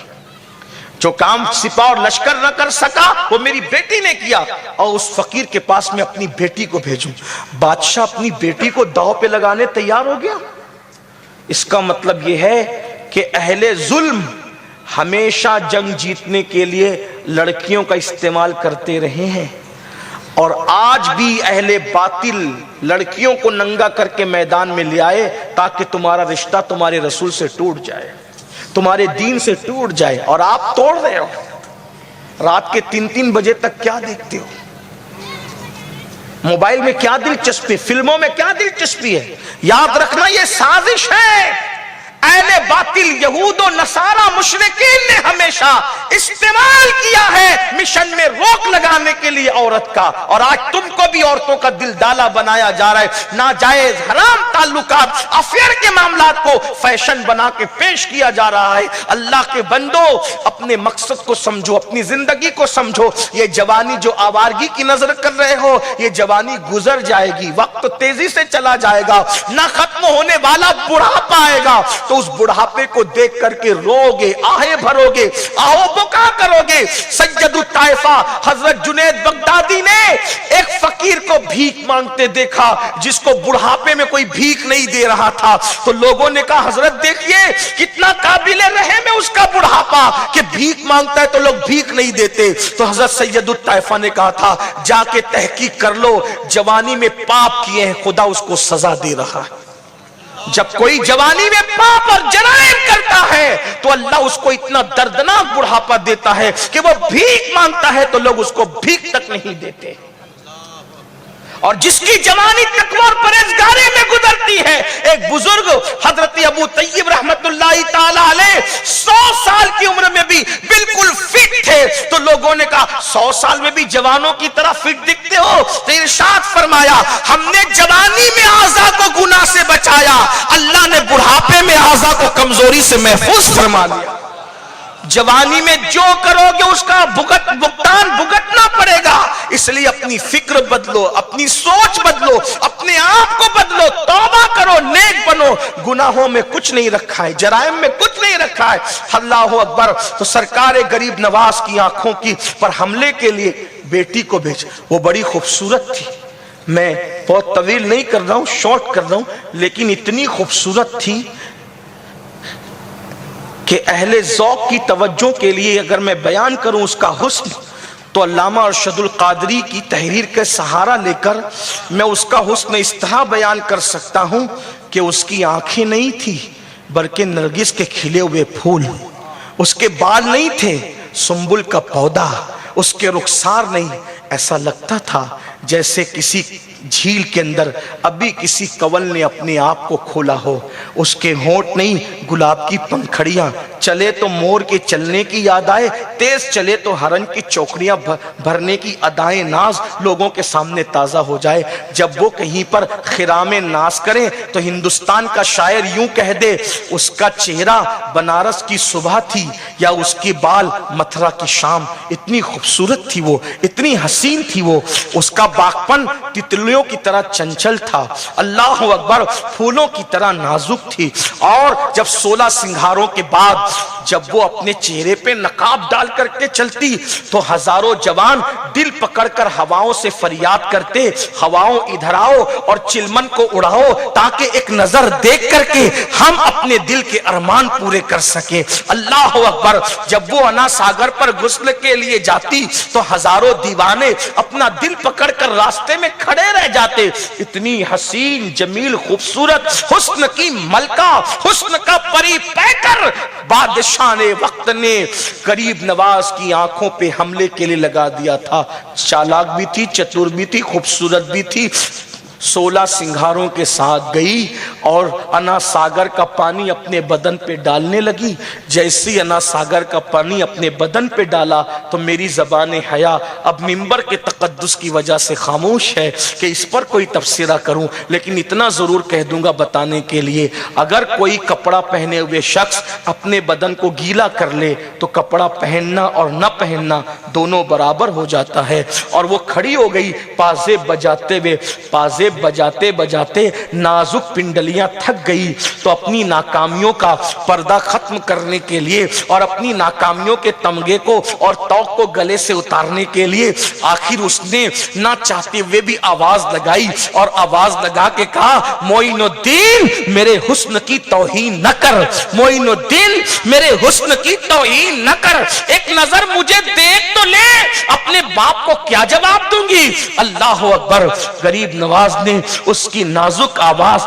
جو کام سپاہ اور لشکر نہ کر سکا وہ میری بیٹی نے کیا, اور اس فقیر کے پاس میں اپنی بیٹی کو بھیجوں. بادشاہ اپنی بیٹی کو داؤ پہ لگانے تیار ہو گیا. اس کا مطلب یہ ہے کہ اہل ظلم ہمیشہ جنگ جیتنے کے لیے لڑکیوں کا استعمال کرتے رہے ہیں, اور آج بھی اہل باطل لڑکیوں کو ننگا کر کے میدان میں لے آئے تاکہ تمہارا رشتہ تمہارے رسول سے ٹوٹ جائے. تمہارے دین سے ٹوٹ جائے، اور آپ توڑ رہے ہو۔ رات کے 3-3 بجے تک کیا دیکھتے ہو؟ موبائل میں کیا دلچسپی، فلموں میں کیا دلچسپی ہے؟ یاد رکھنا یہ سازش ہے۔ اہل باطل یہود و نصارہ مشرکین نے ہمیشہ استعمال کیا ہے مشن میں روک لگانے کے لیے عورت کا، اور آج تم کو بھی عورتوں کا دل ڈالا بنایا جا رہا ہے۔ ناجائز حرام تعلقات، افیئر کے معاملات کو فیشن بنا کے پیش کیا جا رہا ہے۔ اللہ کے بندو، اپنے مقصد کو سمجھو، اپنی زندگی کو سمجھو۔ یہ جوانی جو آوارگی کی نظر کر رہے ہو، یہ جوانی گزر جائے گی، وقت تیزی سے چلا جائے گا، نہ ختم ہونے والا بڑھاپا آئے گا، تو اس بڑھاپے کو دیکھ کر کے رو گے، آہیں بھرو گے، آہو بکا کرو گے۔ سید الطائفہ حضرت جنید بغدادی نے ایک فقیر کو بھیک مانگتے دیکھا، جس کو بڑھاپے میں کوئی بھیک نہیں دے رہا تھا، تو لوگوں نے کہا حضرت دیکھیے کتنا قابل رحم ہے اس کا بڑھاپا کہ بھیک مانگتا ہے تو لوگ بھیک نہیں دیتے۔ تو حضرت سید الطائفہ نے کہا تھا جا کے تحقیق کر لو، جوانی میں پاپ کیے ہیں، خدا اس کو سزا دے رہا ہے۔ جب کوئی جوانی میں پاپ اور جرائم کرتا ہے تو اللہ اس کو اتنا دردناک بڑھاپا دیتا ہے کہ وہ بھیک مانگتا ہے تو لوگ اس کو بھیک تک نہیں دیتے۔ اور جس کی جوانی تقوی اور پرہیزگاری میں گزرتی ہے، ایک بزرگ حضرت ابو طیب رحمت اللہ تعالی علیہ 100 سال کی عمر میں بھی بالکل فٹ تھے، تو لوگوں نے کہا 100 سال میں بھی جوانوں کی طرح فٹ دکھتے ہو؟ تو ارشاد فرمایا ہم نے جوانی میں اعضاء کو گناہ سے بچایا، اللہ نے بڑھاپے میں اعضاء کو کمزوری سے محفوظ فرما لیا۔ جوانی میں جو کرو گے اس کا بھگتان بھگتنا پڑے گا، اس لیے اپنی فکر بدلو، اپنی سوچ بدلو، اپنے آپ کو بدلو، توبہ کرو، نیک بنو۔ گناہوں میں کچھ نہیں رکھا ہے، جرائم میں کچھ نہیں رکھا ہے۔ اللہ اکبر۔ تو سرکار غریب نواز کی آنکھوں کی پر حملے کے لیے بیٹی کو بھیج، وہ بڑی خوبصورت تھی، میں بہت طویل نہیں کر رہا ہوں، شارٹ کر رہا ہوں، لیکن اتنی خوبصورت تھی کہ اہل ذوق کی توجہ کے لیے اگر میں بیان کروں اس کا حسن، تو علامہ ارشد القادری کی تحریر کے سہارا لے کر میں اس کا حسن اس طرح بیان کر سکتا ہوں کہ اس کی آنکھیں نہیں تھی بلکہ نرگس کے کھلے ہوئے پھول، اس کے بال نہیں تھے سنبل کا پودا، اس کے رخسار نہیں، ایسا لگتا تھا جیسے کسی جھیل کے اندر ابھی کسی کنول نے اپنے آپ کو کھولا ہو۔ اس کے ہونٹ نہیں گلاب کی پنکھڑیاں، چلے تو مور کے چلنے کی یاد آئے، تیز چلے تو ہرن کی چوکڑیاں بھرنے کی ادائیں ناز لوگوں کے سامنے تازہ ہو جائے۔ جب وہ کہیں پر خرام ناز کریں تو ہندوستان کا شاعر یوں کہہ دے اس کا چہرہ بنارس کی صبح تھی یا اس کے بال متھرا کی شام۔ اتنی خوبصورت تھی وہ، اتنی حسین تھی وہ، اس کا باغپن تتلیوں کی طرح چنچل تھا، اللہ اکبر، پھولوں کی طرح نازک تھی۔ اور جب 16 سنگھاروں کے بعد جب وہ اپنے چہرے پہ نقاب ڈال کر کے چلتی تو ہزاروں جوان دل پکڑ کر ہواؤں سے فریاد کرتے، ہواؤں ادھر آؤ اور چلمن کو اڑاؤ تاکہ ایک نظر دیکھ کر کے ہم اپنے دل کے ارمان پورے کر سکیں۔ اللہ اکبر۔ جب وہ انا ساگر پر غسل کے لیے جاتی تو ہزاروں دیوانے اپنا دل پکڑ کر راستے میں کھڑے رہ جاتے۔ اتنی حسین جمیل خوبصورت حسن کی ملکہ، حسن کا پری پیکر بادشاہ نے وقت نے غریب نواز کی آنکھوں پہ حملے کے لیے لگا دیا تھا۔ چالاک بھی تھی، چتور بھی تھی، خوبصورت بھی تھی۔ 16 سنگھاروں کے ساتھ گئی اور انا ساگر کا پانی اپنے بدن پہ ڈالنے لگی۔ جیسی انا ساگر کا پانی اپنے بدن پہ ڈالا تو میری زبان حیا اب منبر کے تقدس کی وجہ سے خاموش ہے کہ اس پر کوئی تبصرہ کروں، لیکن اتنا ضرور کہہ دوں گا بتانے کے لیے، اگر کوئی کپڑا پہنے ہوئے شخص اپنے بدن کو گیلا کر لے تو کپڑا پہننا اور نہ پہننا دونوں برابر ہو جاتا ہے۔ اور وہ کھڑی ہو گئی پازیب بجاتے ہوئے، پازیب بجاتے بجاتے نازک پنڈلیاں تھک گئی تو اپنی ناکامیوں کا پردہ ختم کرنے کے لیے اور اپنی ناکامیوں کے تمغے کو اور توق کو گلے سے اتارنے کے لیے آخر اس نے نہ چاہتے ہوئے بھی آواز لگائی اور آواز لگا کے کہا، معین الدین میرے حسن کی توہین نہ کر، معین الدین میرے حسن کی توہین نہ کر، ایک نظر مجھے دیکھ تو لے، اپنے باپ کو کیا جواب دوں گی۔ اللہ اکبر۔ غریب نواز نے اس کی نازک آواز